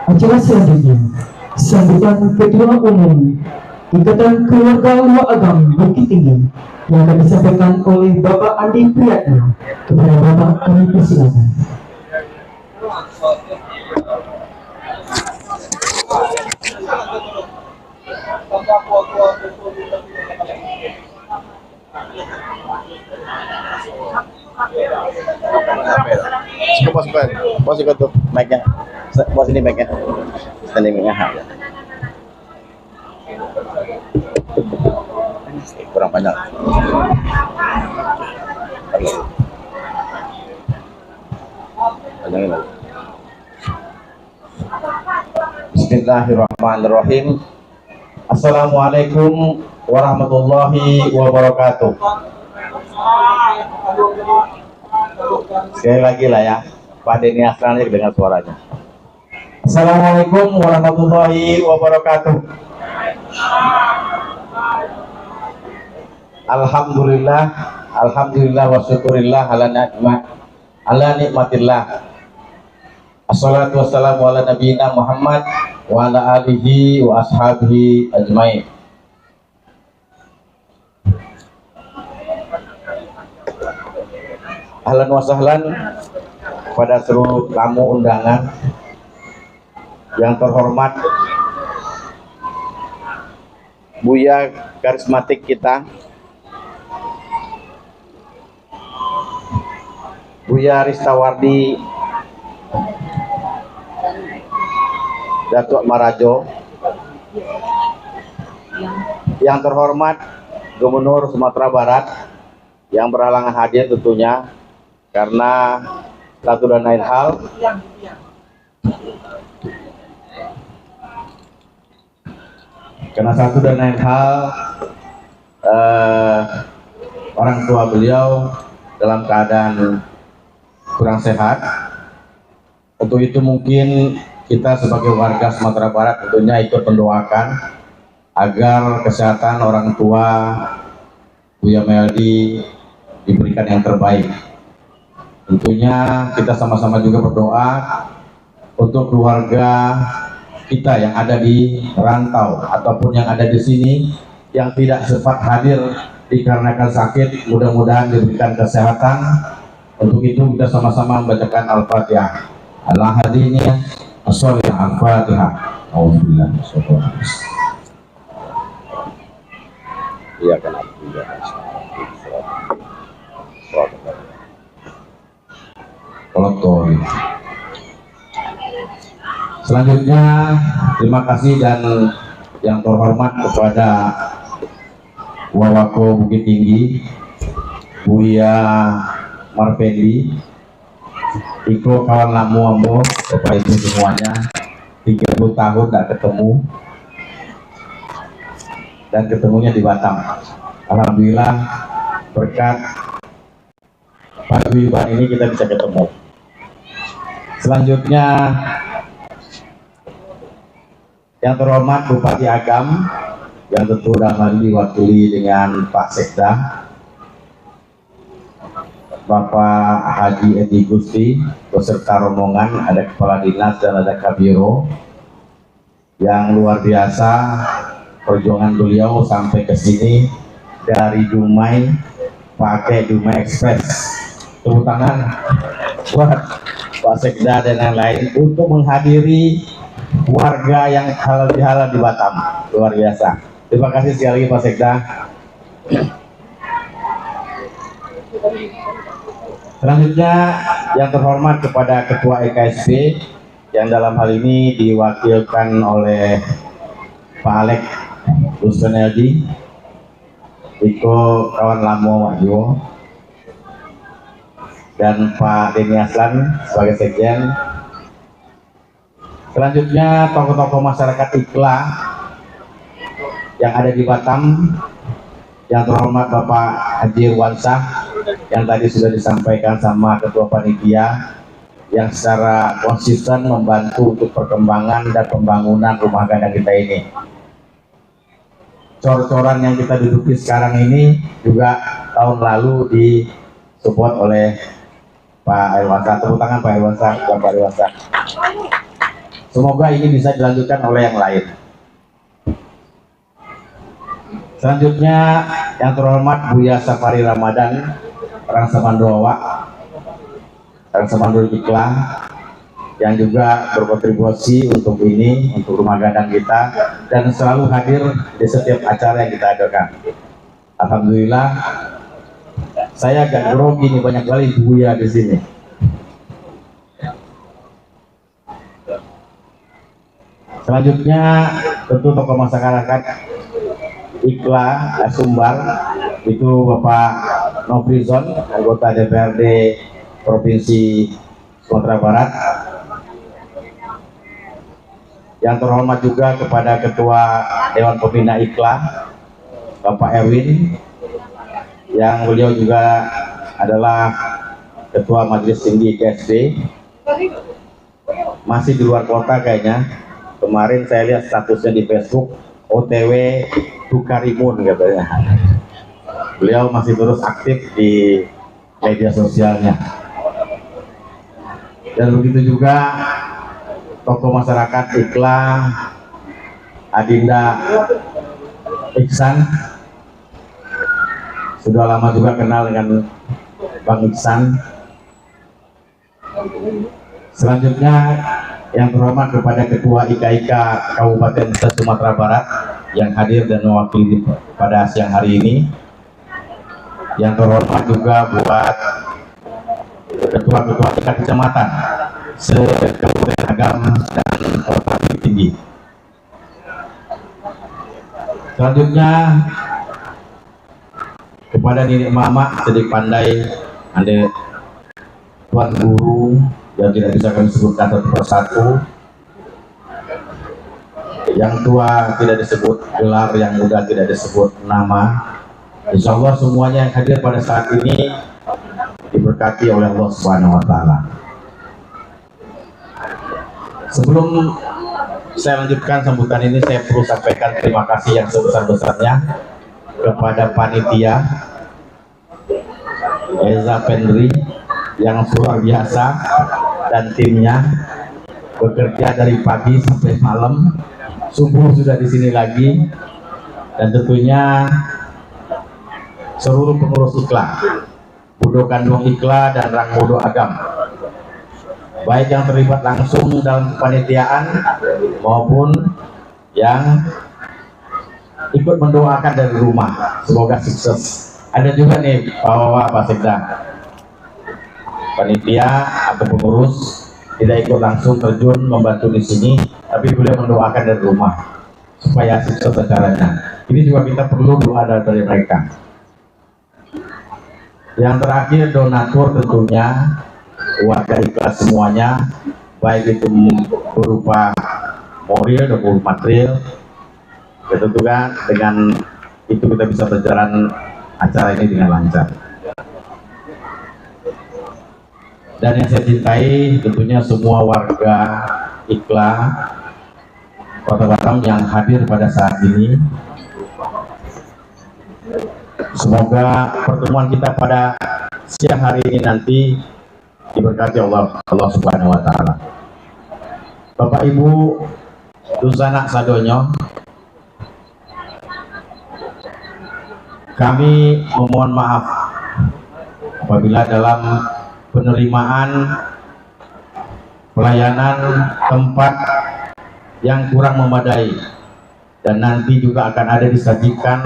acara selanjutnya sambutan Ketua Umum Ikatan Keluarga Ulama Agam Bukit Tinggi yang akan disampaikan oleh Bapak Andi Priyatna. Kepada Bapak kami persilakan. Bos ikut tuh mic-nya. Bos ini mic-nya. Standing mic-nya. Kurang panjang. Panjangin lagi. Bismillahirrahmanirrahim. Assalamualaikum warahmatullahi wabarakatuh. Sekali lagi lah ya, Pak Denny Aslan dengan suaranya. Assalamualaikum warahmatullahi wabarakatuh. Alhamdulillah, alhamdulillah wa syukurillah ala nikmatillah. Assalatu wassalamu ala nabiyina Muhammad wa ala alihi wa ashabihi ajmain. Ahlan wa sahlan pada seluruh tamu undangan yang terhormat, Buya karismatik kita, Buya Ristawardi Datuk Marajo, yang terhormat Gubernur Sumatera Barat yang berhalangan hadir tentunya karena satu dan lain hal. Orang tua beliau dalam keadaan kurang sehat. Untuk itu mungkin kita sebagai warga Sumatera Barat tentunya ikut mendoakan agar kesehatan orang tua Buya Meldi diberikan yang terbaik. Tentunya kita sama-sama juga berdoa untuk keluarga kita yang ada di rantau ataupun yang ada di sini yang tidak sempat hadir dikarenakan sakit, mudah-mudahan diberikan kesehatan. Untuk itu kita sama-sama membacakan Al-Fatihah. Ala hadiniya as-solih Al-Fatihah. Alhamdulillah. Iya kan. Selanjutnya terima kasih dan yang terhormat kepada Wawako Bukit Tinggi Buya Marpendi, Iko kawan lamu ambo, Bapak Ibu semuanya, 30 tahun tidak ketemu dan ketemunya di Batam. Alhamdulillah berkat paguyuban ini kita bisa ketemu. Selanjutnya yang terhormat Bupati Agam yang tentu dalam hal ini diwakili dengan Pak Sekda, Bapak Haji Edi Gusti beserta rombongan, ada kepala dinas dan ada kabiro yang luar biasa perjuangan beliau sampai ke sini dari Dumai pakai Dumai Express. Tepuk tangan buat Pak Sekda dan lain-lain untuk menghadiri warga yang halal bihalal di Batam. Luar biasa. Terima kasih sekali lagi Pak Sekda. Selanjutnya yang terhormat kepada Ketua EKSP yang dalam hal ini diwakilkan oleh Pak Alek Luspeneldi, Iko kawan lamo Wahyo, dan Pak Denny Aslan sebagai sekjen. Selanjutnya tokoh-tokoh masyarakat Ikla yang ada di Batam, yang terhormat Bapak Haji Wansah yang tadi sudah disampaikan sama Ketua Panitia, yang secara konsisten membantu untuk perkembangan dan pembangunan rumah gadang kita ini. Cor-coran yang kita duduki sekarang ini juga tahun lalu disupport oleh Pak Irwansyah. Tepuk tangan Pak Irwansyah, Bapak Irwansyah. Semoga ini bisa dilanjutkan oleh yang lain. Selanjutnya yang terhormat Buya Safari Ramadan, Rangsamandoa, Rangsamandoa Ikhla, yang juga berkontribusi untuk ini, untuk rumah gadang kita, dan selalu hadir di setiap acara yang kita adakan. Alhamdulillah, saya agak grogi nih, banyak kali Buya di sini. Selanjutnya tentu tokoh masyarakat Ikhla Sumbar, itu Bapak Nofrizon, anggota DPRD Provinsi Sumatera Barat. Yang terhormat juga kepada Ketua Dewan Pembina Ikhla, Bapak Erwin, yang beliau juga adalah Ketua Majelis Tinggi KSB. Masih di luar kota kayaknya. Kemarin saya lihat statusnya di Facebook, OTW Tukarimun katanya. Beliau masih terus aktif di media sosialnya. Dan begitu juga tokoh masyarakat Ikhla, Adinda Iksan, sudah lama juga kenal dengan Bang Iksan. Selanjutnya yang terhormat kepada Ketua IKIK Kabupaten Sumatera Barat yang hadir dan mewakili pada siang hari ini. Yang terhormat juga buat ketua-ketua tingkat kecamatan se-Kabupaten Agam dan Kabupaten Tinggi. Selanjutnya kepada Nenek Mama Sedik Pandai, Ande Tuan Guru yang tidak bisa kami sebutkan satu persatu, yang tua tidak disebut gelar, yang muda tidak disebut nama. Insya Allah semuanya yang hadir pada saat ini diberkati oleh Allah Subhanahu Wa Taala. Sebelum saya lanjutkan sambutan ini, saya perlu sampaikan terima kasih yang sebesar-besarnya kepada panitia Eza Pendri yang luar biasa dan timnya bekerja dari pagi sampai malam, subuh sudah di sini lagi, dan tentunya seluruh pengurus Ikhla, Budo Kandung Ikhla dan Rangmudo Agam, baik yang terlibat langsung dalam kepanitiaan maupun yang ikut mendoakan dari rumah. Semoga sukses. Ada juga nih Pak Sekda, panitia atau pengurus tidak ikut langsung terjun membantu di sini, tapi beliau mendoakan dari rumah supaya sukses acaranya. Ini juga kita perlu doa dari mereka. Yang terakhir, donatur tentunya warga Ikhlas semuanya, baik itu berupa moral maupun material. Ya, tentunya dengan itu kita bisa berjalan acara ini dengan lancar. Dan yang saya cintai tentunya semua warga Ikhla Kota Batam yang hadir pada saat ini. Semoga pertemuan kita pada siang hari ini nanti diberkati Allah Subhanahu Wa Taala. Bapak Ibu Dusana Sadonyo, kami memohon maaf apabila dalam penerimaan pelayanan tempat yang kurang memadai, dan nanti juga akan ada disajikan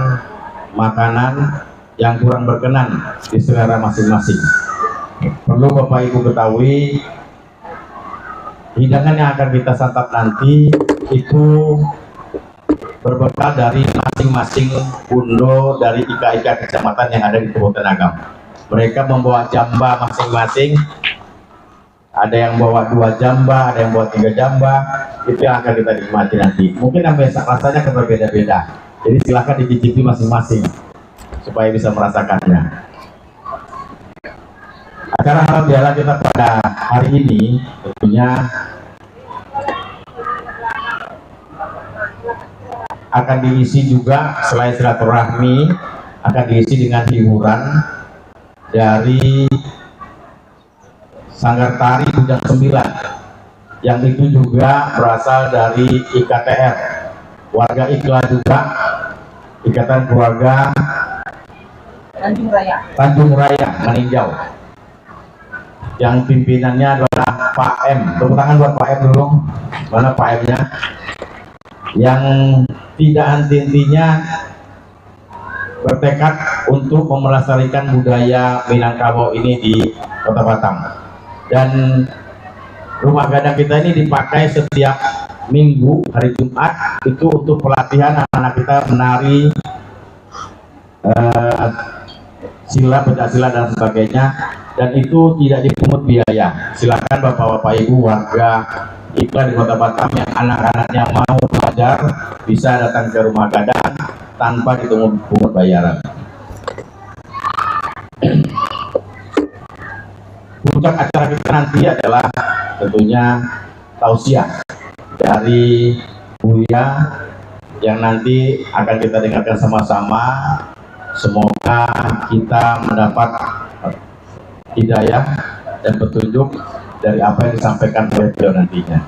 makanan yang kurang berkenan di selera masing-masing. Perlu Bapak Ibu ketahui, hidangan yang akan kita santap nanti itu berbekal dari masing-masing bundo dari IKIK kecamatan yang ada di Kabupaten Agam. Mereka membawa jamba masing-masing. Ada yang bawa 2 jamba, ada yang bawa 3 jamba. Itu yang akan kita nikmati nanti. Mungkin yang rasanya akan berbeda-beda. Jadi silahkan dicicipi masing-masing supaya bisa merasakannya. Acara halal bihalal kita pada hari ini tentunya akan diisi juga, selain silaturahmi, akan diisi dengan hiburan dari Sanggar Tari Bujang 9 yang itu juga berasal dari IKTR, warga Ikla juga, Ikatan Keluarga Tanjung Raya Meninjau, yang pimpinannya adalah Pak M. Tepuk tangan buat Pak M dulu. Mana Pak M-nya? Yang tidak henti-hentinya bertekad untuk melestarikan budaya Minangkabau ini di Kota Batam. Dan rumah gadang kita ini dipakai setiap minggu hari Jumat itu untuk pelatihan anak-anak kita menari silat, pencaksilat dan sebagainya, dan itu tidak dipungut biaya. Silakan bapak-bapak ibu warga Iklan di Kota Batam yang anak-anaknya mau belajar bisa datang ke rumah gadang tanpa dipungut bayaran. Puncak acara kita nanti adalah tentunya tausiah dari Buya yang nanti akan kita dengarkan sama-sama. Semoga kita mendapat hidayah dan petunjuk dari apa yang disampaikan oleh beliau nantinya.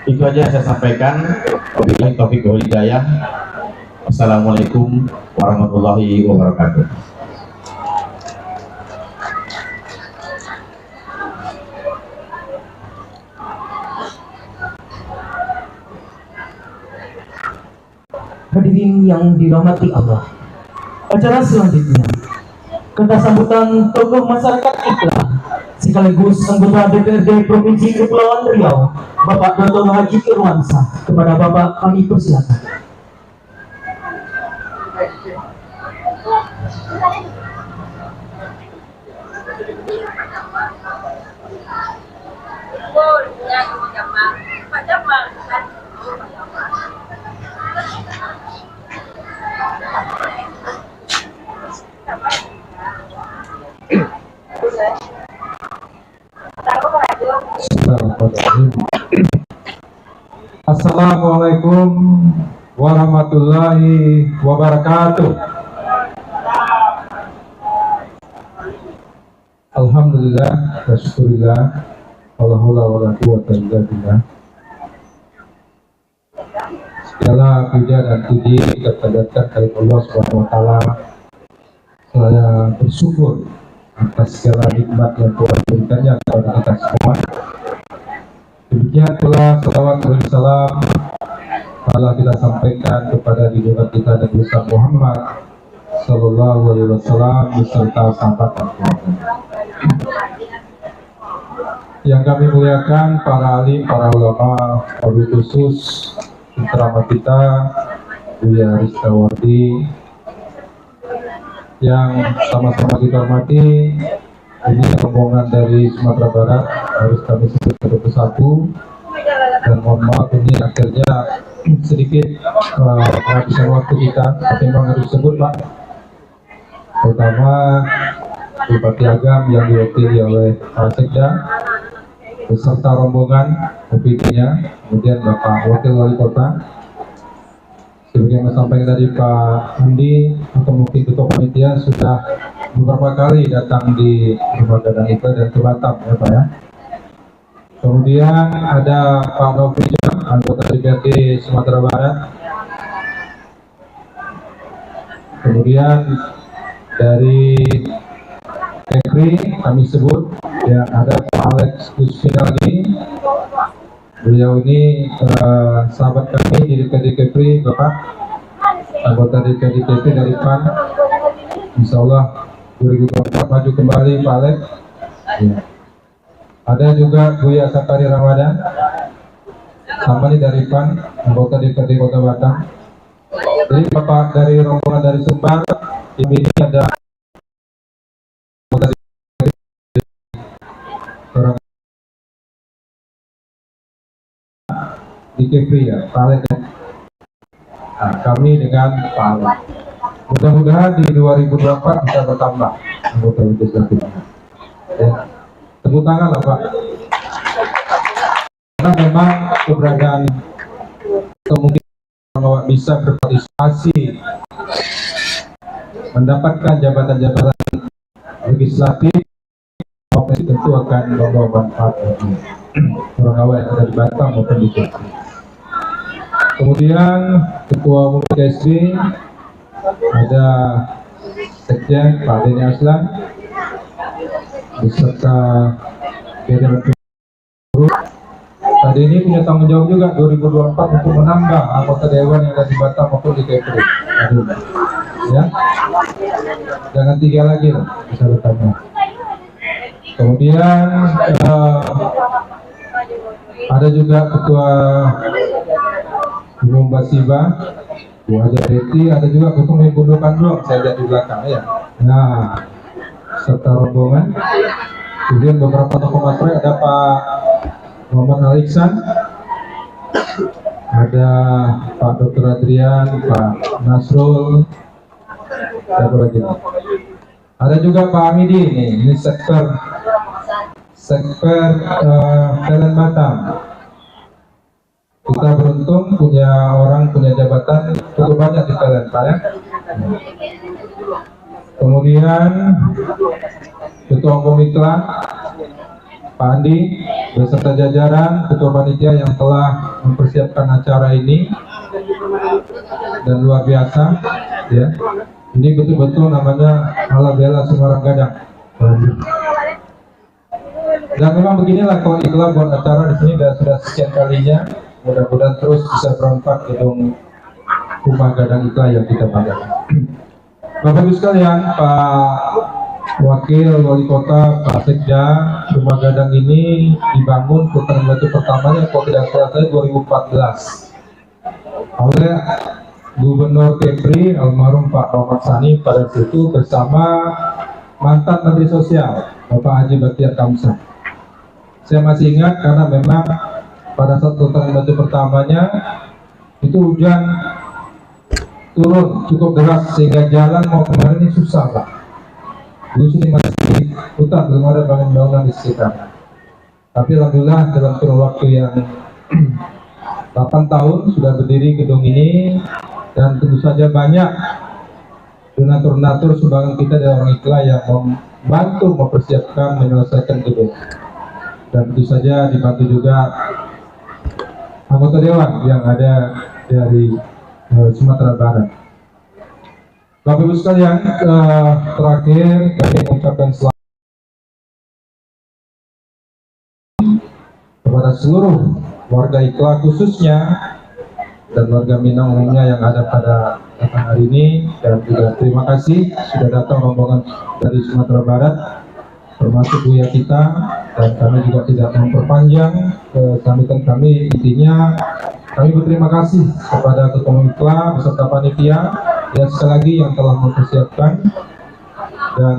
Itu aja yang saya sampaikan. Wabillahi taufiq wal hidayah. Assalamualaikum warahmatullahi wabarakatuh. Hadirin yang dirahmati Allah, acara selanjutnya kata sambutan tokoh masyarakat Iklan sekaligus anggota DPRD Provinsi Kepulauan Riau, Bapak Dr. Haji Irwansyah. Kepada Bapak kami persilakan. Assalamualaikum warahmatullahi wabarakatuh. Alhamdulillah, syukurillah, wala haula wala quwwata illa billah. Segala puja dan puji kita panjatkan kepada Allah Subhanahu wa taala. Saya bersyukur atas segala nikmat yang Tuhan berikannya kepada kita semua. Demikian pula salawat dan salam telah kita sampaikan kepada junjungan kita Nabi Muhammad Sallallahu Alaihi Wasallam beserta sahabat dan keluarga. Yang kami muliakan para alim, para ulama, wabil khusus putra kita Buya Rizkawardi, yang sama-sama kita hormati. Ini rombongan dari Sumatera Barat, harus kami sebut satu-satu, dan mohon maaf ini akhirnya sedikit menghabiskan waktu kita, tapi memang harus disebut Pak. Pertama Bupati Agam yang diwakili oleh Pak Sekda beserta rombongan OPD-nya, kemudian Bapak Wakil Wali Kota, seperti yang disampaikan tadi Pak Andi atau mungkin Ketua Panitia sudah beberapa kali datang di rumah gadang itu dan ke Batam ya Pak ya. Kemudian ada Pak Novi, anggota DPRD Sumatera Barat. Kemudian dari Kepri kami sebut ya, ada Pak Alex Kusfinaldi. Beliau ini sahabat kami di DPRD Kepri, Bapak, anggota DPRD Kepri dari PAN. Insya Allah 2024 maju kembali Pak Alex ya. Ada juga Buya Sakari Ramadan sama nih dari PAN, anggota DPRD Kota Batam. Jadi Bapak dari rombongan dari Sumbar, ini ada orang di Kepri ya, Pak Alex ya. Nah, kami dengan Pak Alex. Mudah-mudahan di 2024 bisa bertambah anggota legislatif. Tepuk tangan lah Pak. Karena memang keberadaan kemungkinan bahwa bisa berpartisipasi mendapatkan jabatan-jabatan legislatif provinsi tentu akan membawa manfaat bagi orang awal yang ada di Batam maupun di Jogja. Kemudian Ketua Umum PKSB ada Sekjen Pak Denny Aslan beserta jajaran pengurus. Tadi ini punya tanggung jawab juga 2024 untuk menambah anggota dewan yang ada di Batam maupun di Kepri. Ya, jangan 3 lagi lah, bisa bertambah. Kemudian ada juga Ketua Umum Basiba Bu Haja Reti, ada juga Ketua Umum Gundur Kandung, saya lihat di belakang ya. Nah, serta rombongan. Kemudian beberapa tokoh masyarakat, ada Pak Muhammad Aliksan, ada Pak Dr. Adrian, Pak Nasrul, ada juga Pak Amidi ini sektor Talent Batam. Kita beruntung punya jabatan cukup banyak di Talent Pak ya. Kemudian Ketua Umum Iklan Pak Andi beserta jajaran Ketua Panitia yang telah mempersiapkan acara ini dan luar biasa ya. Ini betul-betul namanya Ala Bela Semarang Gadang. Dan memang beginilah kalau Iklan buat acara di sini sudah sekian kalinya. Mudah-mudahan terus bisa bermanfaat gedung rumah Gadang Iklan yang kita banggakan. Bapak Ibu sekalian, Pak Wakil Wali Kota, Pak Sekda, rumah Gadang ini dibangun putaran batu pertamanya kalau tidak salah 2014 oleh Gubernur Kepri almarhum Pak Muhammad Sani pada situ bersama mantan Menteri Sosial Bapak Haji Batiar Kamsa. Saya masih ingat karena memang pada saat putaran batu pertamanya itu hujan turun cukup deras sehingga jalan mau kemarin ini susah Pak. Dulu sini masih hutan, belum ada bangunan-bangunan di sekitar. Tapi alhamdulillah dalam kurun waktu yang 8 tahun sudah berdiri gedung ini, dan tentu saja banyak donatur-donatur sumbangan kita dari orang Iklan yang membantu mempersiapkan menyelesaikan gedung. Dan tentu saja dibantu juga anggota dewan yang ada dari Sumatera Barat. Bapak Ibu sekalian, terakhir kami mengucapkan selamat kepada seluruh warga Iklan khususnya dan warga Minang umumnya yang ada pada hari ini, dan juga terima kasih sudah datang rombongan dari Sumatera Barat termasuk Buya kita, dan kami juga tidak memperpanjang sambutan kami. Intinya kami berterima kasih kepada Ketua Iklan beserta panitia ya sekali lagi yang telah mempersiapkan, dan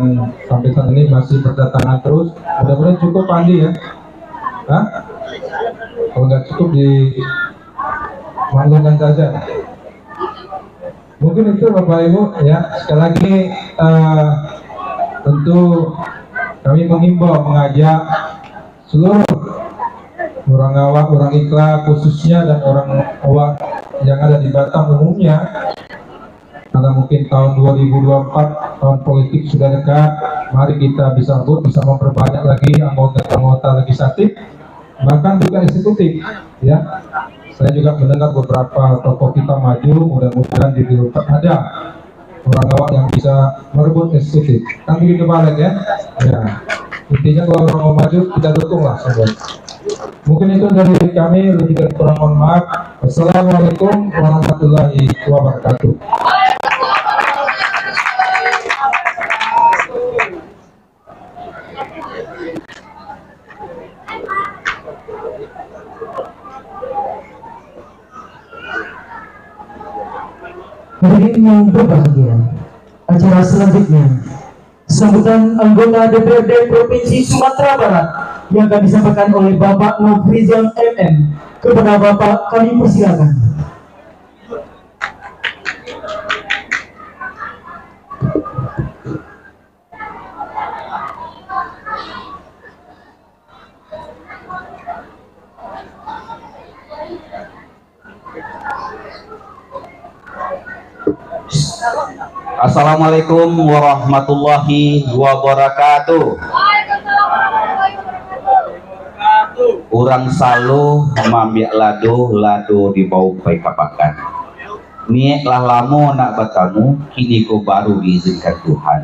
sampai saat ini masih berdatangan terus. Mudah-mudahan cukup Pak Andi ya. Hah? Kalau nggak cukup di manggungkan saja. Mungkin itu Bapak Ibu ya. Sekali lagi tentu kami mengimbau, mengajak seluruh orang awak, orang Iklan khususnya, dan orang awak yang ada di Batam umumnya, karena mungkin tahun 2024 tahun politik sudah dekat, mari kita bisa memperbanyak lagi anggota legislatif, bahkan juga eksekutif ya. Saya juga mendengar beberapa tokoh kita maju, mudah-mudahan di 2024 ada orang awak yang bisa merebut eksekutif, kan begitu balik ya. Ya, intinya kalau orang mau maju kita dukung lah saudara. Mungkin itu dari kami, lebih dan kurang mohon maaf. Assalamualaikum warahmatullahi wabarakatuh. Hadirin yang berbahagia, acara selanjutnya sambutan anggota DPRD Provinsi Sumatera Barat yang akan disampaikan oleh Bapak Nofrizal MM. Kepada Bapak kami persilakan. Assalamualaikum warahmatullahi wabarakatuh. Urang salu mambiak lado di bau pai papakan. Niat lah lamo nak bertamu, kini ko baru diizinkan Tuhan.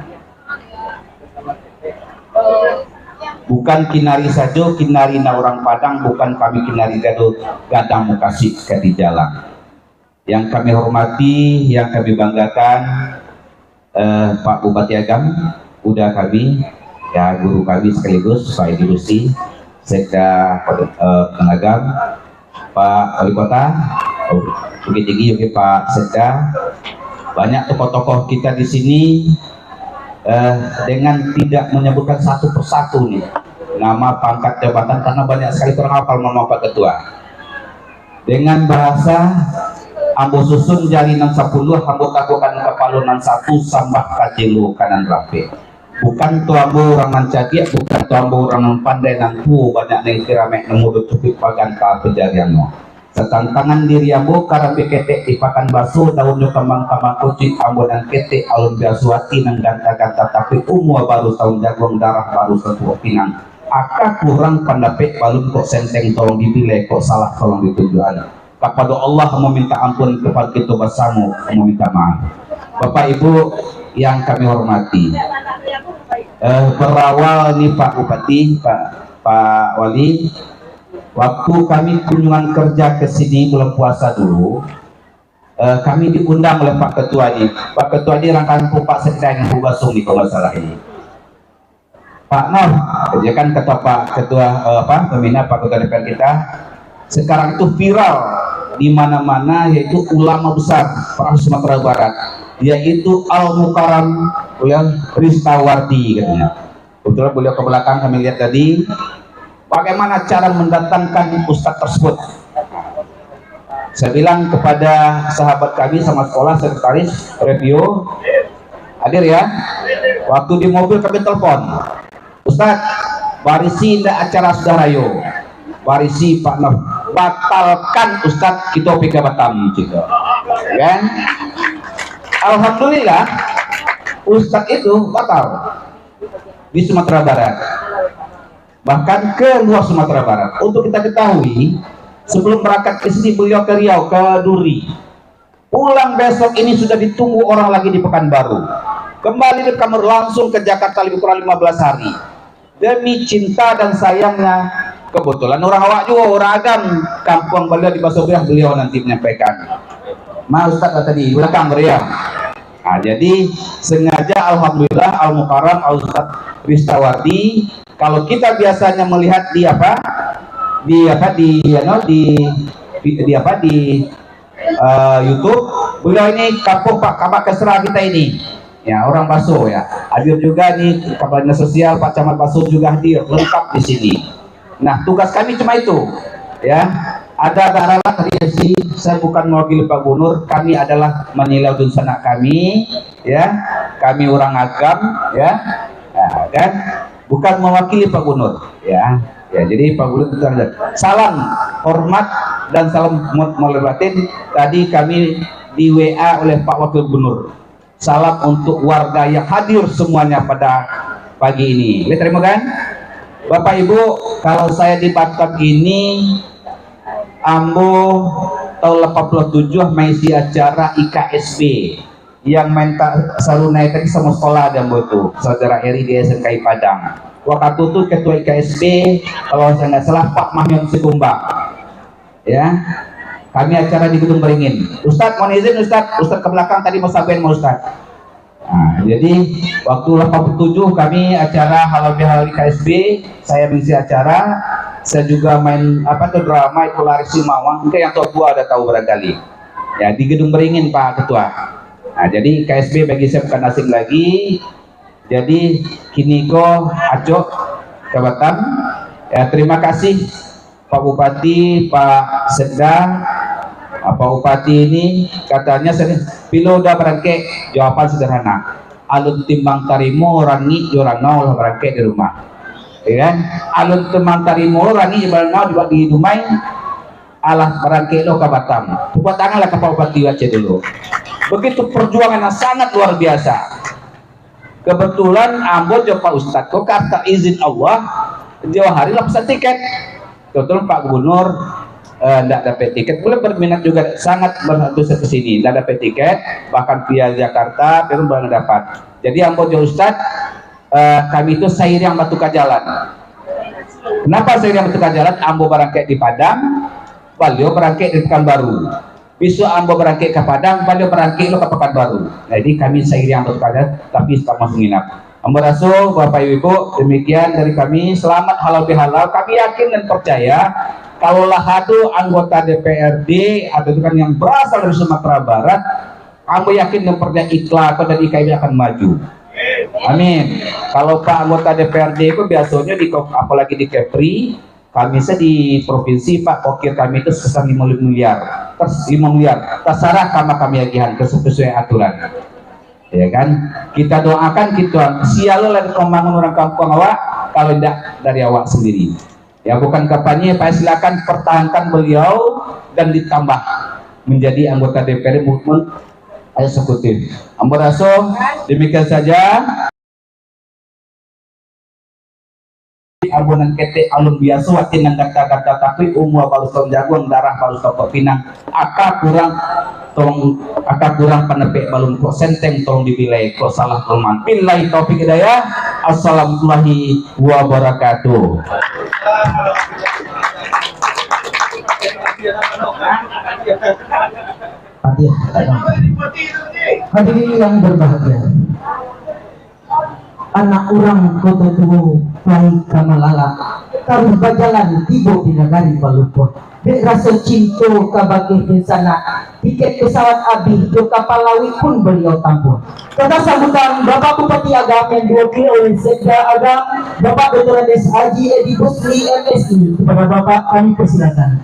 Bukan kinari saja, kinari na orang Padang, bukan kami kinari gadang mukasih ke di jalan. Yang kami hormati, yang kami banggakan, Pak Bupati Agam, udah kami, ya guru kami sekaligus, Pak Edi Rusi, Sekda Pengagam, Pak Wali Kota, Bukit Tinggi juga Pak Sekda, banyak tokoh-tokoh kita di sini, dengan tidak menyebutkan satu persatu nih nama, pangkat, jabatan, karena banyak sekali orang hafal nama Pak Ketua. Dengan bahasa ambo susun jalinan 10, ambo takukan kepalunan 1 sambah kajilu kanan rapi. Bukan tu ambo orang nan cagiak, bukan tu ambo orang nan pandai nan pu, banyak yang kiramek nemudut cupik pagan ka pejarianmu. Setantangan diri ambo karena ketek dipakan baso daun kembang kucing ambo dan ketek alun biasuati nang ganta-ganta tapi umur baru tahun jagung darah baru setua pinang. Aka kurang pandapek balun kok senteng tolong dipilih kok salah tolong ditujuan. Kepada Allah meminta ampun, kepada kita bersama meminta maaf. Bapak Ibu yang kami hormati, berawal nih Pak Bupati, Pak Wali, waktu kami kunjungan kerja ke sini bulan puasa dulu, kami diundang oleh Pak Ketua ini. Pak Ketua ini rangkaian Pak Sekda yang Bugasung nih kalau salah ini. Pak Nur, dia kan kata Pak Ketua pembina Pak Ketua DPR kita, sekarang itu viral di mana-mana, yaitu ulama besar Pak Sumatera Barat, yaitu Al-Mukarram Ristawardi katanya. Kebetulan beliau ke belakang kami lihat tadi, bagaimana cara mendatangkan ustadz tersebut. Saya bilang kepada sahabat kami sama sekolah, sekretaris review, hadir ya, waktu di mobil kami telepon, Ustadz, barisi indah acara Sudarayo, barisi Pak Nur, batalkan Ustadz kita PK Batam juga, kan? Alhamdulillah Ustadz itu batal di Sumatera Barat, bahkan ke luar Sumatera Barat. Untuk kita ketahui, sebelum berangkat ke sini beliau ke Riau, ke Duri, pulang besok ini sudah ditunggu orang lagi di Pekanbaru, kembali di kamar langsung ke Jakarta lebih kurang 15 hari. Demi cinta dan sayangnya, kebetulan orang awak juga, orang Agam, kampung beliau di Basobriah, beliau nanti menyampaikan. Ma Ustadz tadi belakang Riau. Nah, jadi sengaja alhamdulillah Al-Mukarram Al-Ustadz Ristawardi. Kalau kita biasanya melihat di YouTube, beliau ini kampung Pak Kabak Kesra kita ini, ya orang Baso ya. Hadir juga nih Kabupaten Sosial Pak Camat Baso juga hadir lengkap di sini. Nah, tugas kami cuma itu, ya. Ada daerah tadi sih, saya bukan mewakili Pak Gubernur, kami adalah menilai dunsana kami, ya. Kami orang Agam, ya, nah, kan, bukan mewakili Pak Gubernur, ya. Ya, jadi Pak Gubernur itu ada. Salam hormat dan salam mulai batin. Tadi kami di WA oleh Pak Wakil Gubernur. Salam untuk warga yang hadir semuanya pada pagi ini. Lihat terima kan? Bapak Ibu, kalau saya di Batam ini, ambo tahun 87 mengisi acara IKSB yang minta sarunai tadi sama sekolah dan butuh saudara Eri di SMKI Padang. Waktu itu ketua IKSB kalau saya nggak salah Pak Mahmud Sikumbang, ya. Kami acara di Gedung Beringin. Ustadz mohon izin Ustadz ke belakang tadi mau sampaikan mau Ustadz. Nah, jadi waktu 87 kami acara halal bihalal IKSB, saya mengisi acara. Saya juga main drama itu Larisi Mawang, mungkin yang tua ada tahu barangkali. Ya di Gedung Beringin Pak Ketua. Nah, jadi KSB bagi saya bukan asing lagi. Jadi kini ko Acok ke Batam. Ya terima kasih Pak Bupati, Pak Sekda. Pak Bupati ini katanya pilo udah berangke, jawaban sederhana. Alun timbang tarimo rangi jorana olah berangke di rumah. Ya kan? Alun temang tarimo rangi jorana di rumah alah berangke lo ke Batam. Tepuk tanganlah ke Pak Bupati aja dulu. begitu perjuangan yang sangat luar biasa. Kebetulan ambo jo Pak Ustadz kok kata izin Allah jauh hari lah pesan tiket. Kebetulan Pak Gubernur tidak dapat tiket, boleh berminat juga sangat berusaha ke sini, tidak dapat tiket, bahkan via Jakarta belum dapat. Jadi ambo jo Ustadz kami itu sair yang batu kajalan. Kenapa sair yang batu kajalan? Ambo berangkat di Padang, beliau berangkat di Pekanbaru. Besok ambo berangkat ke Padang, beliau berangkat ke Pekanbaru. Jadi kami sair yang batu kajalan, tapi setelah masuk nginap. Ambo rasul, Bapak Ibu, demikian dari kami. Selamat halal bihalal. Kami yakin dan percaya kalau satu anggota DPRD atau itu kan yang berasal dari Sumatera Barat, ambo yakin dan percaya ikhlas dan IKB akan maju. Amin. Kalau Pak anggota DPRD itu biasanya apalagi di Kepri, kami di provinsi Pak Kokir kami itu sebesar 5 miliar, 5 miliar. Terserah kami agihan sesuai aturan. Ya kan? Kita doakan kita sialu lagi membangun orang kampung awak, kalau tidak dari awak sendiri. Ya bukan kampanye, Pak silakan pertahankan beliau dan ditambah menjadi anggota DPR movement eksekutif. Ampurasul, demikian saja. Abonan kete alun biasa watin nang kata-kata tapi umur baru tahun jagung darah baru toko pinang akak kurang penepek balun kok senteng tolong dibilai kok salah teman billahi taufik hidayah. Assalamualaikum wabarakatuh. Hadirin yang berbahagia, anak orang kota tuh baik kamalala taruh bajalan tibo di negari Palupo dek rasa cinta kabagi di sana tiket pesawat abih do kapal laut pun beliau tampung. Kata sambutan Bapak Bupati Agam yang diwakili oleh Sekda Agam Bapak Dr. Andes Haji Edi Busri MSI. Kepada Bapak kami persilakan.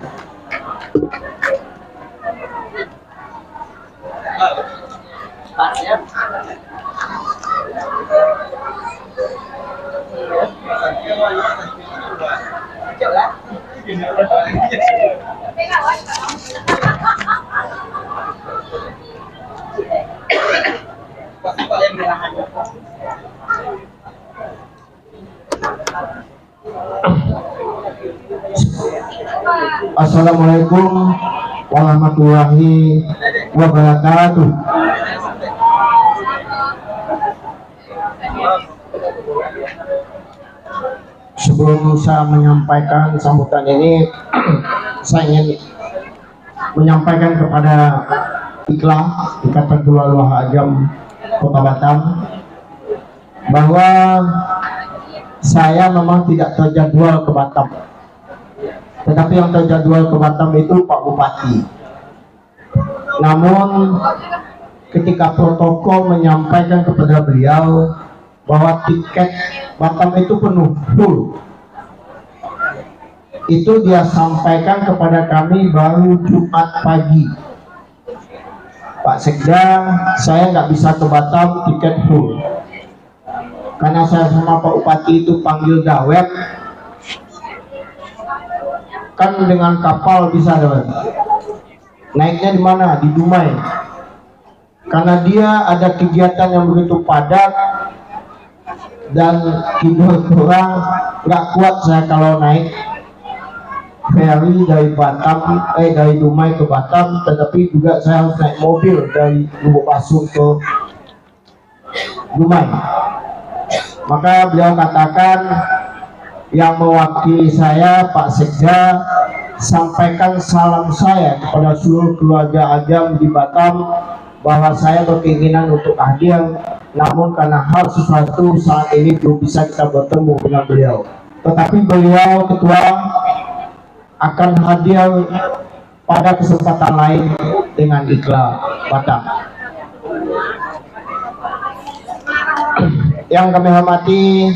Assalamualaikum warahmatullahi wabarakatuh. Sebelum saya menyampaikan sambutan ini, saya ingin menyampaikan kepada Ikatan Keluarga Agam Kota Batam bahwa saya memang tidak terjadwal ke Batam, tetapi yang terjadwal ke Batam itu Pak Bupati. Namun ketika protokol menyampaikan kepada beliau bahwa tiket Batam itu penuh full, itu dia sampaikan kepada kami baru Jumat pagi. Pak Sekda, saya nggak bisa ke Batam, tiket full. Karena saya sama Pak Bupati itu panggil dawet, kan dengan kapal bisa dawet. Naiknya di mana? Di Dumai. Karena dia ada kegiatan yang begitu padat dan tidur kurang, nggak kuat saya kalau naik ferry dari Batam, dari Dumai ke Batam, tetapi juga saya harus naik mobil dari Lubuk Pasu ke Dumai. Maka beliau katakan yang mewakili saya Pak Sekda, sampaikan salam saya kepada seluruh keluarga Agam di Batam bahwa saya berkeinginan untuk hadir, namun karena hal sesuatu saat ini belum bisa kita bertemu dengan beliau. Tetapi beliau ketua akan hadir pada kesempatan lain dengan Ikla Batam. Yang kami hormati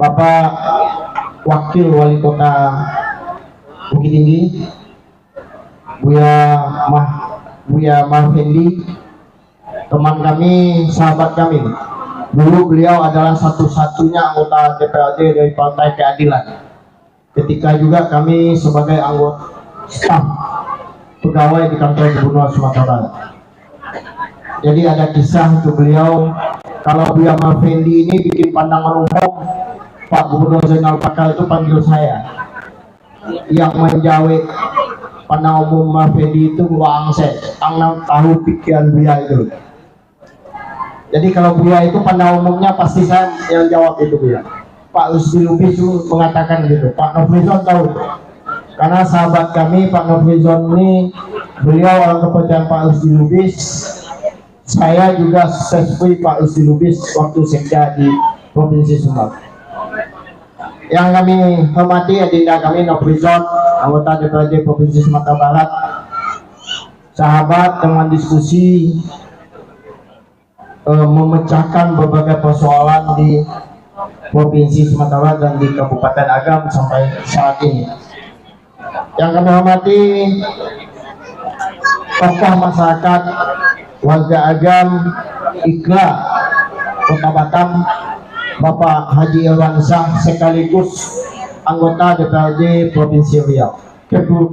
Bapak Wakil Wali Kota Bukit Tinggi, Buya Mahfendi, teman kami, sahabat kami. Dulu beliau adalah satu-satunya anggota DPRD dari Partai Keadilan. Ketika juga kami sebagai anggota staf pegawai di kantor Gubernur Sumatera Barat. Jadi ada kisah untuk beliau, kalau Buya Mafendi ini bikin pandangan umum, Pak Gubernur Zainal Pakal itu panggil saya. Yang menjawab pandangan umum Mafendi itu Wang Set, tahu pikiran Buya itu. Jadi kalau Buya itu pandangan umumnya pasti saya yang jawab itu Buya. Pak Usdi Lubis mengatakan gitu, Pak Nofrizon tahu. Karena sahabat kami Pak Nofrizon ini, beliau orang kepercayaan Pak Usdi Lubis. Saya juga sesuai Pak Usdi Lubis waktu sekda di Provinsi Sumatera. Yang kami hormati adinda kami Nofrizon, anggota DPRD Provinsi Sumatera Barat, sahabat teman diskusi, memecahkan berbagai persoalan di Provinsi Sumatera Barat dan di Kabupaten Agam sampai saat ini. Yang kami hormati tokoh masyarakat warga Agam Ikla Kota Batam, Bapak Haji Irwansyah, sekaligus anggota DPRD Provinsi Riau,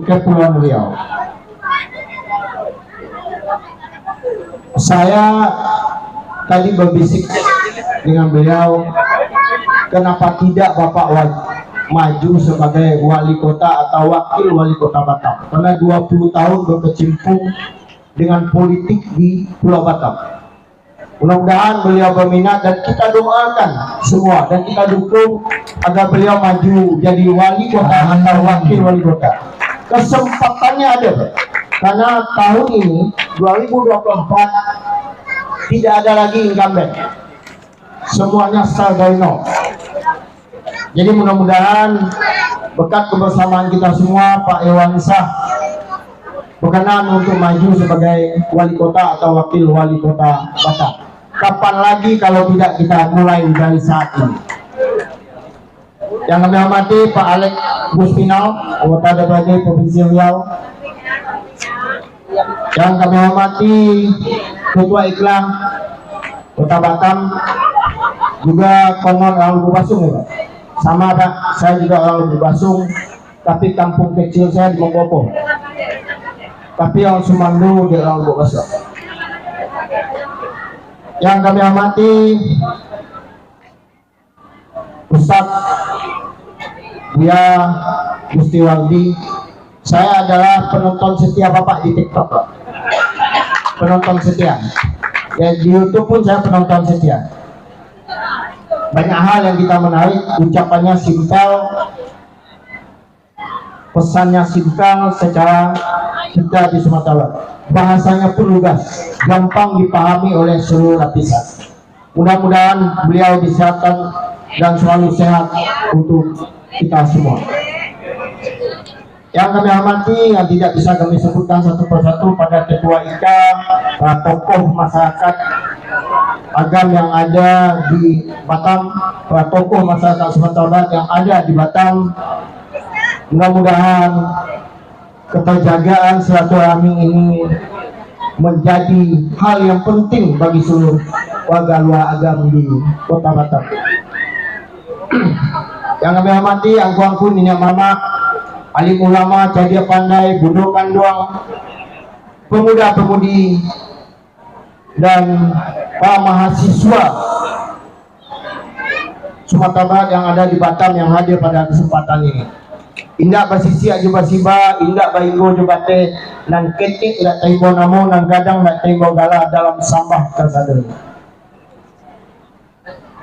Kepulauan Riau. Saya tadi berbisik dengan beliau, kenapa tidak Bapak maju sebagai wali kota atau wakil wali kota Batam, karena 20 tahun berkecimpung dengan politik di Pulau Batam. Mudah-mudahan beliau berminat dan kita doakan semua dan kita dukung agar beliau maju jadi wali kota atau wakil wali kota. Kesempatannya ada, karena tahun ini 2024 tidak ada lagi incumbent, semuanya start dari nol. Jadi mudah-mudahan berkat kebersamaan kita semua, Pak Irwansyah berkenan untuk maju sebagai wali kota atau wakil wali kota Batam. Kapan lagi kalau tidak kita mulai dari saat ini. Yang kami hormati Pak Alex Guspinau, anggota DPRD Provinsi Riau. Yang kami hormati Ketua Iklan Kota Batam, juga konon orang Lubasung ya Pak. Sama Pak, saya juga orang Lubasung, tapi kampung kecil saya di Mongkopo. Tapi orang Sumandu di orang Lubasung. Yang kami hormati Ustadz Buya Gustiwardi, saya adalah penonton setia Bapak di TikTok Pak. Penonton setia. Ya, di YouTube pun saya penonton setia. Banyak hal yang kita menarik, ucapannya simpel, pesannya simpel secara kita di Sumatera Barat. Bahasanya pun lugas, gampang dipahami oleh seluruh lapisan. Mudah-mudahan beliau disehatkan dan selalu sehat untuk kita semua. Yang kami hormati, yang tidak bisa kami sebutkan satu persatu, pada Ketua IKA, para tokoh masyarakat Agam yang ada di Batam, para tokoh masyarakat Sumatera Barat yang ada di Batam. Mudah-mudahan keterjagaan silaturahmi ini menjadi hal yang penting bagi seluruh warga luar Agam di Kota Batam. Yang kami hormati angku-angku Nina Mama, alim ulama, cadia pandai, bundo kanduang, pemuda-pemudi, dan para mahasiswa Sumatera Barat yang ada di Batam yang hadir pada kesempatan ini. Indak basisi aja basiba, indak bainggo jubate, nan ketik dak taibo namo, nan gadang dak taibo gala dalam sambah tersadar.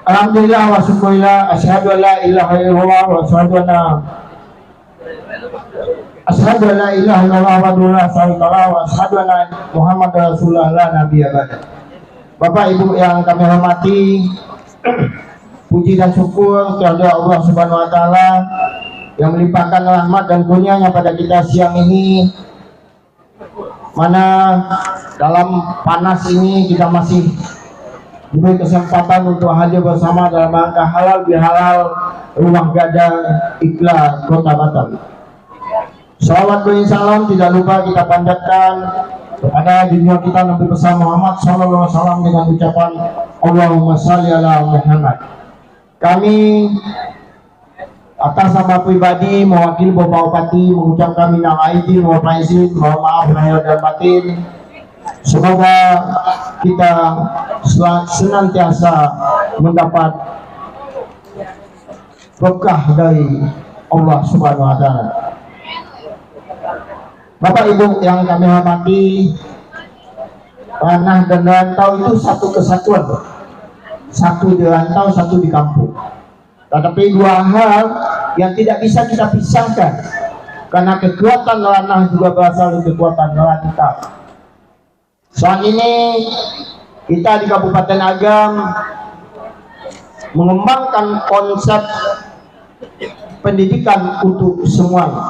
Alhamdulillah wa syukurillah, asyhadu an la ilaha illallah wa asyhadu an la ilaha illallah wa asyhadu anna Muhammadar Rasulullah la nabiyya ba'da. Bapak Ibu yang kami hormati, puji dan syukur kepada Allah Subhanahu wa taala yang melimpahkan rahmat dan kurnianya pada kita siang ini, mana dalam panas ini kita masih diberi kesempatan untuk hadir bersama dalam rangka halal bihalal Rumah Gadang Ikla Kota Batam. Salawat dan salam tidak lupa kita panjatkan kepada junjungan kita Nabi besar Muhammad SAW dengan ucapan Allahumma shalli ala Muhammad. Kami atas nama pribadi mewakili Bapak Bupati mengucapkan minal aidin wal faizin, mohon maaf lahir dan batin. Semoga kita senantiasa mendapat berkah dari Allah Subhanahu wa Ta'ala. Bapak Ibu yang kami hormati, tanah dan rantau itu satu kesatuan, satu di rantau, satu di kampung. Tetapi dua hal yang tidak bisa kita pisahkan, karena kekuatan tanah juga berasal dari kekuatan rantau. Saat ini kita di Kabupaten Agam mengembangkan konsep pendidikan untuk semuanya.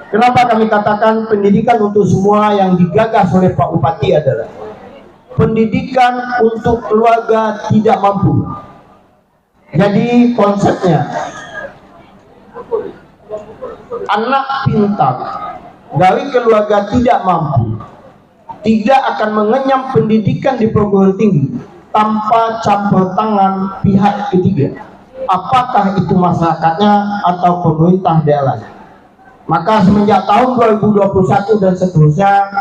Kenapa kami katakan pendidikan untuk semua? Yang digagas oleh Pak Bupati adalah pendidikan untuk keluarga tidak mampu. Jadi konsepnya, anak pintar dari keluarga tidak mampu tidak akan mengenyam pendidikan di perguruan tinggi tanpa campur tangan pihak ketiga, apakah itu masyarakatnya atau pemerintah daerahnya. Maka semenjak tahun 2021 dan seterusnya,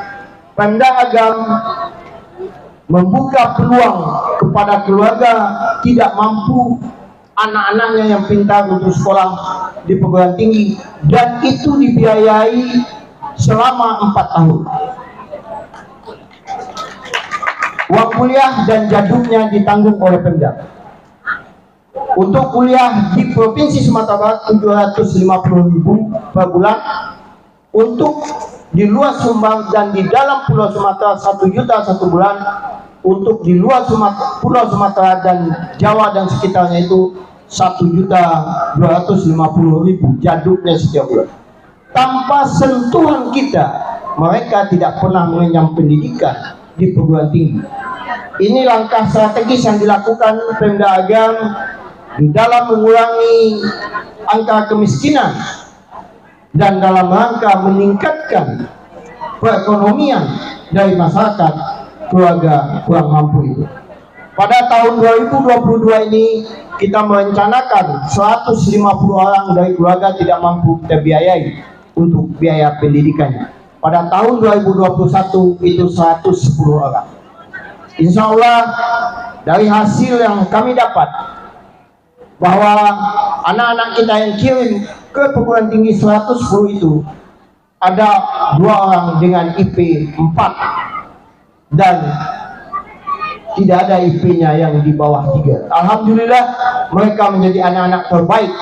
Pemda Agam membuka peluang kepada keluarga tidak mampu, anak-anaknya yang pintar untuk sekolah di perguruan tinggi, dan itu dibiayai selama 4 tahun. Uang kuliah dan jaduknya ditanggung oleh Pemda. Untuk kuliah di Provinsi Sumatera Barat 750.000 per bulan. Untuk di luar Sumbang dan di dalam Pulau Sumatera 1 juta 1 bulan. Untuk di luar Pulau Sumatera dan Jawa dan sekitarnya itu 1.250.000 jaduknya setiap bulan. Tanpa sentuhan kita, mereka tidak pernah mengenyam pendidikan di perguruan tinggi. Ini langkah strategis yang dilakukan Pemda Agam di dalam mengurangi angka kemiskinan dan dalam rangka meningkatkan perekonomian dari masyarakat keluarga kurang mampu itu. Pada tahun 2022 ini kita merencanakan 150 orang dari keluarga tidak mampu kita biayai untuk biaya pendidikannya. Pada tahun 2021 itu 110 orang. Insya Allah dari hasil yang kami dapat, bahwa anak-anak kita yang kirim ke perguruan tinggi 110 itu ada 2 orang dengan IP 4 dan tidak ada IP-nya yang di bawah 3. Alhamdulillah mereka menjadi anak-anak terbaik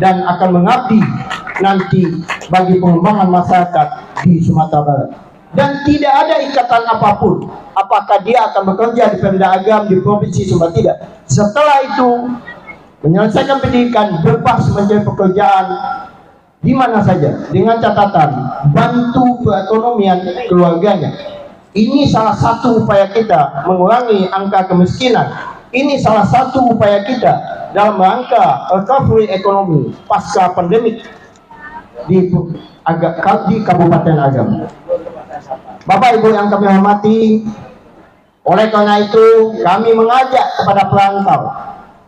dan akan mengabdi nanti bagi pengembangan masyarakat di Sumatera Barat. Dan tidak ada ikatan apapun apakah dia akan bekerja di Pemda Agam di Provinsi Sumbar, tidak. Setelah itu menyelesaikan pendidikan, bebas mencari pekerjaan di mana saja dengan catatan bantu perekonomian keluarganya. Ini salah satu upaya kita mengurangi angka kemiskinan. Ini salah satu upaya kita dalam rangka recovery ekonomi pasca pandemik di Kabupaten Agam. Bapak Ibu yang kami hormati, oleh karena itu kami mengajak kepada perantau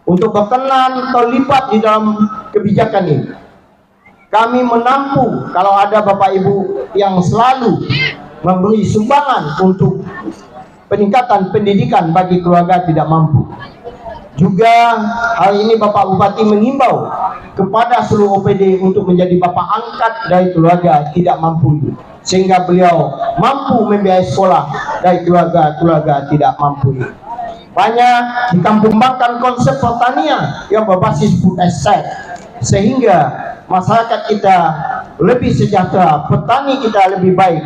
untuk berkenan terlibat di dalam kebijakan ini. Kami menampung kalau ada Bapak Ibu yang selalu memberi sumbangan untuk peningkatan pendidikan bagi keluarga tidak mampu. Juga hari ini Bapak Bupati mengimbau kepada seluruh OPD untuk menjadi bapak angkat dari keluarga tidak mampu itu, sehingga beliau mampu membiayai sekolah dari keluarga tidak mampu itu. Banyak dikembangkan konsep pertanian yang berbasis food estate, sehingga masyarakat kita lebih sejahtera, petani kita lebih baik.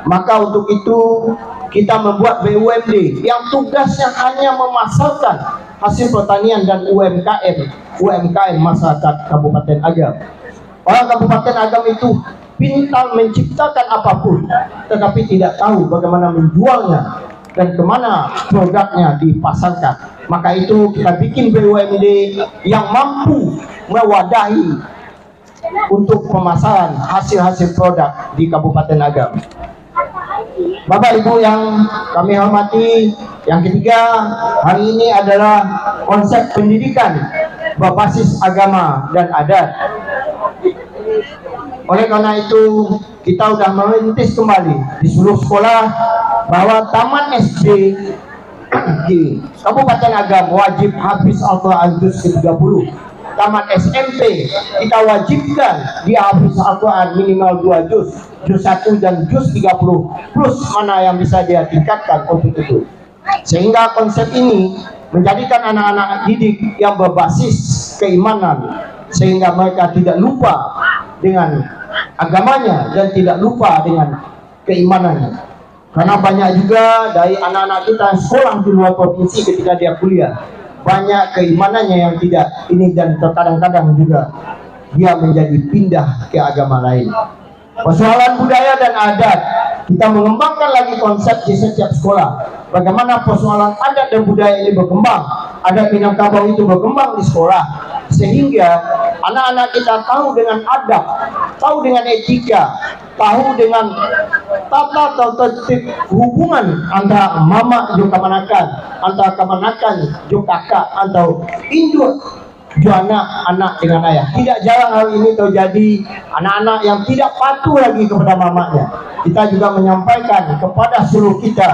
Maka untuk itu kita membuat BUMD yang tugasnya hanya memasarkan hasil pertanian dan UMKM masyarakat Kabupaten Agam. Orang Kabupaten Agam itu pintar menciptakan apapun, tetapi tidak tahu bagaimana menjualnya dan kemana produknya dipasarkan. Maka itu kita bikin BUMD yang mampu mewadahi untuk pemasaran hasil-hasil produk di Kabupaten Agam. Bapak Ibu yang kami hormati, yang ketiga hari ini adalah konsep pendidikan berbasis agama dan adat. Oleh karena itu, kita sudah merintis kembali di seluruh sekolah bahwa taman SD di Kabupaten Agam wajib habis Al-Quran juz ke-30. Taman SMP kita wajibkan dia habis Al-Quran minimal 2 juz, juz 1 dan juz 30, plus mana yang bisa dia tingkatkan untuk itu. Sehingga konsep ini menjadikan anak-anak didik yang berbasis keimanan, sehingga mereka tidak lupa dengan agamanya dan tidak lupa dengan keimanannya. Karena banyak juga dari anak-anak kita yang sekolah di luar provinsi ketika dia kuliah, banyak keimanannya yang tidak ini, dan terkadang-kadang juga dia menjadi pindah ke agama lain. Persoalan budaya dan adat, kita mengembangkan lagi konsep di setiap sekolah. Bagaimana persoalan adat dan budaya ini berkembang, adat Minangkabau itu berkembang di sekolah, sehingga anak-anak kita tahu dengan adab, tahu dengan etika, tahu dengan tata tertib hubungan antara mama jo kamanakan, antara kamanakan jo kakak, atau induk jo anak dengan ayah. Tidak jarang hal ini terjadi, anak-anak yang tidak patuh lagi kepada mamanya. Kita juga menyampaikan kepada seluruh kita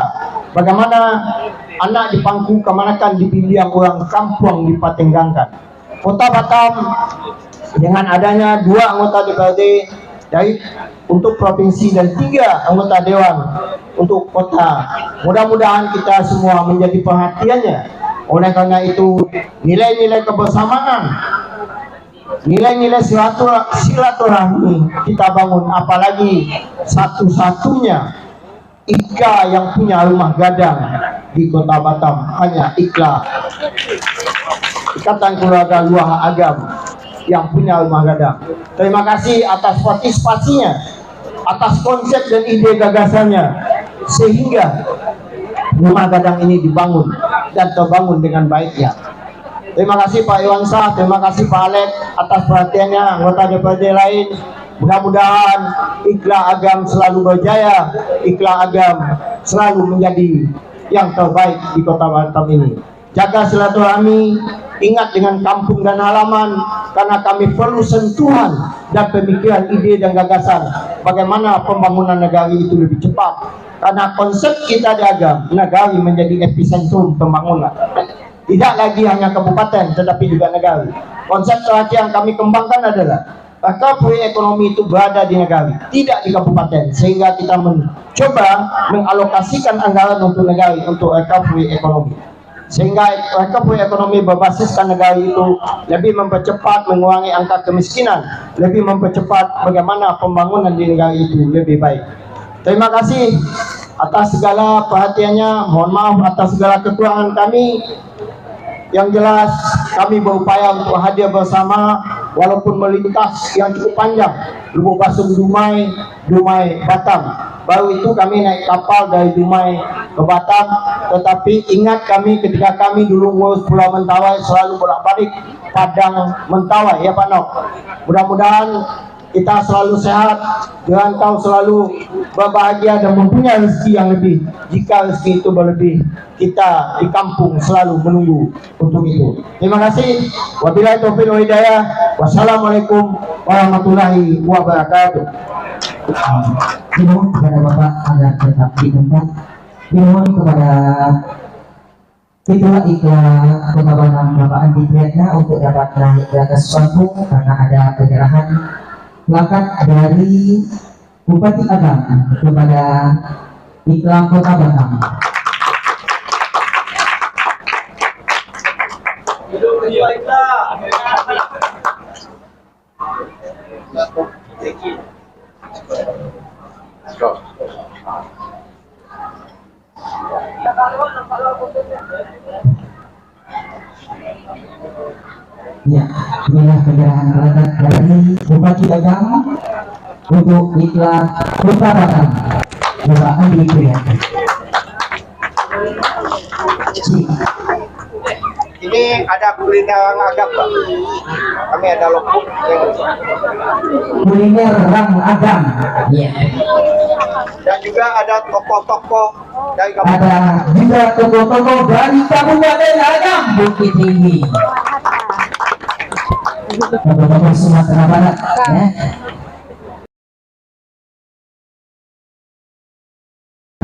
bagaimana anak di pangku kamanakan dipilih orang kampung dipatenggangkan. Kota Batam dengan adanya 2 anggota DPRD dari untuk provinsi dan 3 anggota dewan untuk kota, mudah-mudahan kita semua menjadi perhatiannya. Oleh karena itu, nilai-nilai kebersamaan, nilai-nilai silaturahmi kita bangun, apalagi satu-satunya IKA yang punya rumah gadang di Kota Batam hanya IKLA, Ikatan Keluarga Luar Agam, yang punya rumah gadang. Terima kasih atas partisipasinya, atas konsep dan ide gagasannya, sehingga rumah gadang ini dibangun dan terbangun dengan baiknya. Terima kasih Pak Iwansa, terima kasih Pak Alek atas perhatiannya, anggota DPRD lain. Mudah-mudahan IKLA Agam selalu berjaya, IKLA Agam selalu menjadi yang terbaik di Kota Batam ini. Jaga silaturahmi, ingat dengan kampung dan halaman, karena kami perlu sentuhan dan pemikiran, ide dan gagasan bagaimana pembangunan negari itu lebih cepat. Karena konsep kita di Agam, negari menjadi epicentrum pembangunan. Tidak lagi hanya kabupaten, tetapi juga negari. Konsep terakhir yang kami kembangkan adalah recovery ekonomi itu berada di negari, tidak di kabupaten. Sehingga kita mencoba mengalokasikan anggaran untuk negari, untuk recovery ekonomi. Sehingga recovery ekonomi berbasiskan negari itu lebih mempercepat mengurangi angka kemiskinan, lebih mempercepat bagaimana pembangunan di negara itu lebih baik. Terima kasih atas segala perhatiannya, mohon maaf atas segala kekurangan kami. Yang jelas kami berupaya untuk hadir bersama walaupun melintas yang cukup panjang, Lubuk Basung Dumai, Dumai Batam. Baru itu kami naik kapal dari Dumai ke Batam, tetapi ingat kami ketika kami dulu ngurus Pulau Mentawai selalu bolak-balik Padang Mentawai, ya Pak Nok. Mudah-mudahan kita selalu sehat, dirantau selalu berbahagia dan mempunyai rezeki yang lebih. Jika rezeki itu berlebih, kita di kampung selalu menunggu untuk itu. Terima kasih. Wabillahi taufiq wal hidayah. Wassalamualaikum warahmatullahi wabarakatuh. Dimohon kepada Bapak agar tetap di tempat. Dimohon kepada Ketua IKLA Kota Batam Bapak Andi Triatna untuk dapat naik ke atas panggung karena ada penyerahan plakat dari Bupati Agam kepada IKLA Kota Batam. Ya, inilah penyerahan plakat dari Bupati Agam untuk IKLA Kota Batam, Bapak Andi Triatna. Ini ada kuliner Agam, Pak. Kami ada lopuk kuliner Rang Agam. Ya. Dan juga ada toko-toko dari Ada juga toko-toko dari Kabupaten Agam Bukit Tinggi. Bapak-bapak Sumatera Barat ya.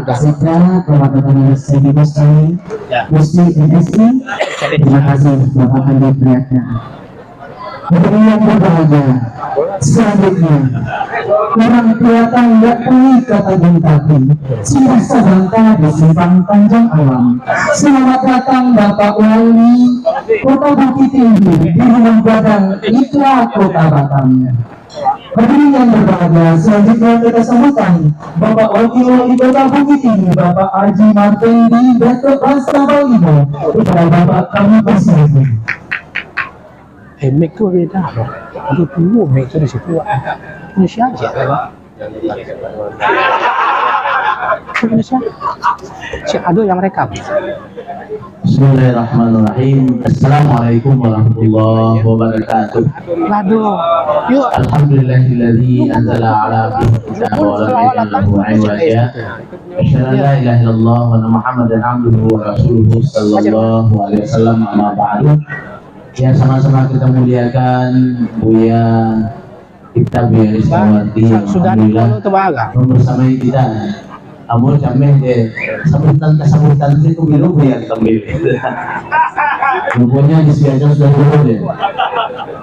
Sekda Kabupaten Sedibu sekali, Gusti NSI, terima kasih Bapak Andi Priyatna. Hadirin yang berbahagia, selanjutnya orang tua tangga kami kata Gentaki sudah sebangka di simpang Tanjung Alam. Selamat datang Bapak Wali Kota Bukit Tinggi di Rumah Gadang Ikla Kota Batam. Hadirin yang berbahagia, selanjutnya kita sambutkan Bapak Wakil Wali Kota Bukit Tinggi, Bapak Haji Martendi Datuk Rasta Balibo. Kepada Bapak kami persilakan. Mic tuh beda loh. Aduh dulu mic tuh di situ. Indonesia aja Pak. Indonesia. Si ada yang rekam. Bismillahirrahmanirrahim. Assalamualaikum warahmatullahi wabarakatuh. Waduh. Yuk. Alhamdulillahilladzi anzala ala abdihi kitaba wa lam yaj'al lahu 'iwaja. Asyhadu an la ilaha illallah wa anna Muhammadan 'abduhu wa rasuluhu sallallahu alaihi wasallam. Amma ba'du. Ya, sama-sama kita muliakan Buya kita Buya Rizkawati. Alhamdulillah membersamai kita. Amor kami deh sambutan itu biru Buya kami. Rupanya disiapkan sudah zuhur deh.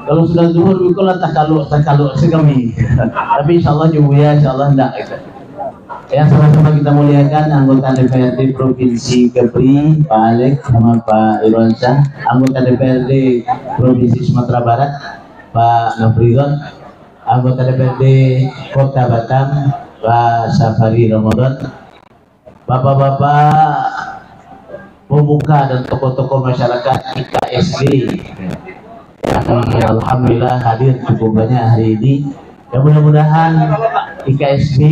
Kalau sudah zuhur itu lah tak kalau sekami. Tapi insyaallah Buya insyaallah enggak gitu. Ya, sama-sama kita muliakan anggota DPRD Provinsi Kepri, Pak Alek sama Pak Irwansyah, anggota DPRD Provinsi Sumatera Barat, Pak Nafridon, anggota DPRD Kota Batam, Pak Safari Ramadan, bapak-bapak pemuka dan tokoh-tokoh masyarakat IKSD yang alhamdulillah hadir cukup banyak hari ini. Ya, mudah-mudahan IKSB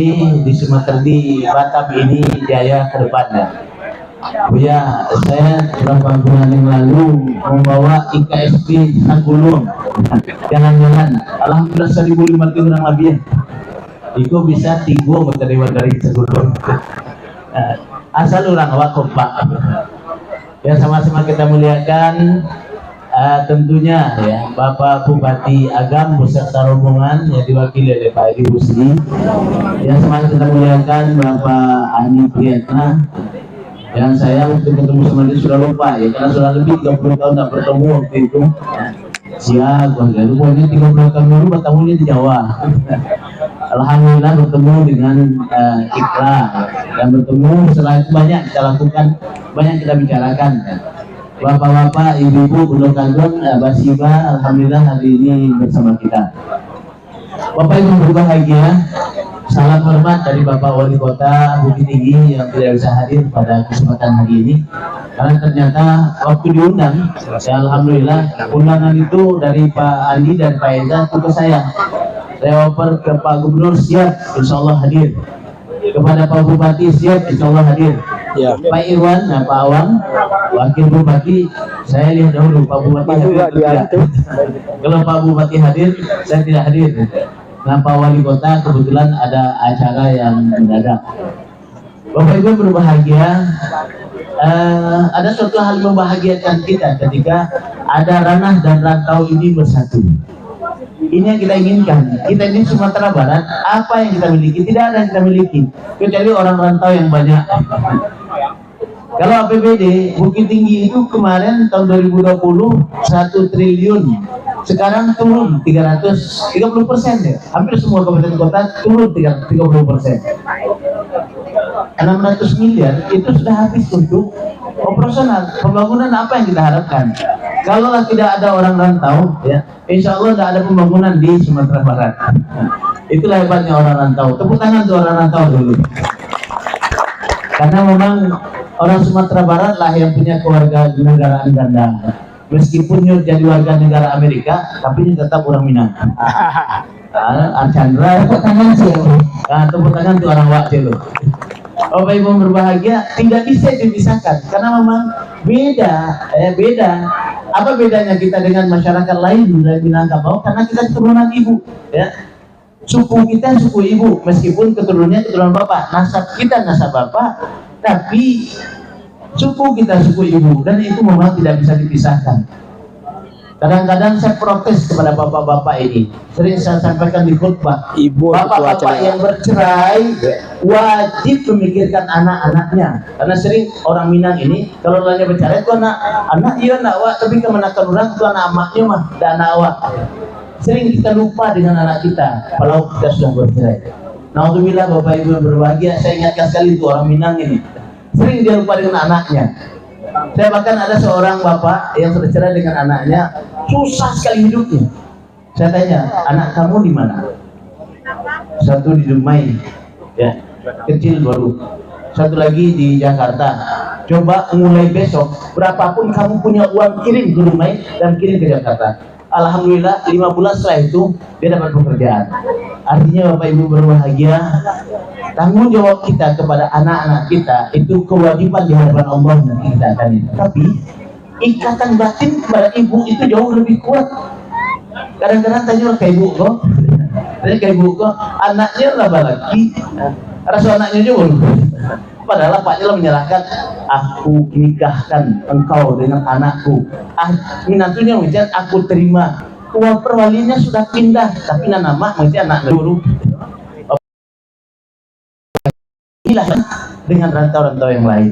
di Sumatera di Batam ini jaya ke depannya. Ya, saya beberapa bulan yang lalu membawa IKSB Sanggulung. Jangan-jangan, alhamdulillah 1.500 orang lebih. Itu bisa tigo menerima dari Sanggulung. Asal orang awak kompak. Ya, sama-sama kita muliakan. Tentunya ya Bapak Bupati Agam beserta rombongan yang diwakili oleh Pak Edi Busri. Yang semangat kita muliakan Bapak Andi Priyatna. Yang saya waktu ketemu sama dia sudah lupa ya, karena sudah lebih 30 tahun tidak bertemu waktu itu. Siap, pokoknya 30 tahun dulu bertemunya di Jawa. Alhamdulillah bertemu dengan Ikla dan bertemu setelah itu banyak kita lakukan, banyak kita bicarakan. Bapak-bapak, ibu-ibu, Bunda Kandung, Basiba, alhamdulillah hari ini bersama kita. Bapak Ibu berbahagia, salam hormat dari Bapak Wali Kota Bukit Tinggi yang tidak bisa hadir pada kesempatan hari ini. Karena ternyata waktu diundang, ya alhamdulillah undangan itu dari Pak Andi dan Pak Enda ke saya. Saya oper ke Pak Gubernur siap, insya Allah hadir. Kepada Pak Bupati siap, insya Allah hadir. Ya. Pak Irwan, Pak Awang, Wakil Bupati, saya lihat dahulu Pak Bupati hadir tidak. Kalau Pak Bupati hadir, saya tidak hadir. Nah, Pak Wali Kota kebetulan ada acara yang mendadak. Bapak Ibu berbahagia, ada suatu hal membahagiakan kita ketika ada ranah dan rantau ini bersatu. Ini yang kita inginkan. Kita ini Sumatera Barat, apa yang kita miliki? Tidak ada yang kita miliki kecuali orang rantau yang banyak. Kalau APBD Bukit Tinggi itu kemarin tahun 2020 1 triliun, sekarang turun 330% ya. Hampir semua kabupaten kota turun 30%. 600 miliar itu sudah habis untuk operasional. Pembangunan apa yang kita harapkan? Kalau tidak ada orang rantau, ya, insya Allah tidak ada pembangunan di Sumatera Barat. Itulah hebatnya orang rantau. Tepuk tangan untuk orang rantau dulu. Karena memang orang Sumatera Barat lah yang punya keluarga negaraan ganda. Meskipun jadi warga negara Amerika, tapi dia tetap orang Minang. Archandra, tepuk tangan sih. Tepuk tangan untuk orang Wak Celo. Bapak Ibu berbahagia, tidak bisa dipisahkan karena memang beda. Apa bedanya kita dengan masyarakat lain dari Minangkabau? Karena kita keturunan ibu, ya. Suku kita suku ibu, meskipun keturunannya keturunan bapak. Nasab kita nasab bapak, tapi suku kita suku ibu, dan itu memang tidak bisa dipisahkan. Kadang-kadang saya protes kepada bapak-bapak ini. Sering saya sampaikan di khutbah. Bapak-bapak yang bercerai wajib memikirkan anak-anaknya. Karena sering orang Minang ini kalau lainnya bercerai itu anak iya anak awak, tapi kemenakan orang itu anak maknya mah dan anak awak. Sering kita lupa dengan anak kita kalau kita sudah bercerai. Alhamdulillah Bapak Ibu yang berbahagia, saya ingatkan sekali itu orang Minang ini. Sering dia lupa dengan anaknya. Saya bahkan ada seorang bapak yang sudah cerai dengan anaknya, susah sekali hidupnya. Saya tanya, anak kamu di mana? Satu di Dumai, ya, kecil baru. Satu lagi di Jakarta. Coba mulai besok, berapapun kamu punya uang kirim ke Dumai dan kirim ke Jakarta. Alhamdulillah 5 bulan setelah itu dia dapat pekerjaan. Artinya Bapak Ibu berbahagia, tanggung jawab kita kepada anak-anak kita itu kewajiban di hadapan Allah nanti kita akan itu. Tapi ikatan batin kepada ibu itu jauh lebih kuat. Kadang-kadang tanya ke ibu kok, anaknya lah lagi, rasa anaknya juga. Padahal bapaknya menyerahkan, aku nikahkan engkau dengan anakku. Minantunya menjadi aku terima. Uang perwalinya sudah pindah, tapi nama menjadi anak guru. Dengan rantau-rantau yang lain.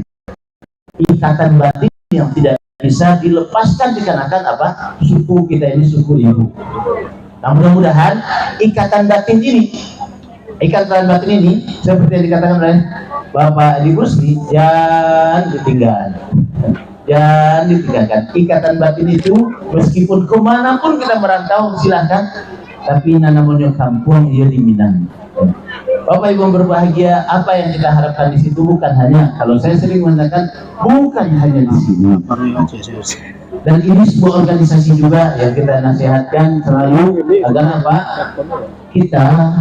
Ikatan batin yang tidak bisa dilepaskan dikarenakan apa? Suku kita ini suku ibu. Nah, mudah-mudahan ikatan batin ini seperti yang dikatakan oleh Bapak Edi Busri, jangan ditinggalkan. Ikatan batin itu meskipun kemanapun kita merantau silahkan, tapi namanya kampung ia di Minang. Bapak Ibu berbahagia, apa yang kita harapkan di situ bukan hanya, kalau saya sering mengatakan bukan hanya di sini. Dan ini sebuah organisasi juga yang kita nasihatkan selalu agar apa? Kita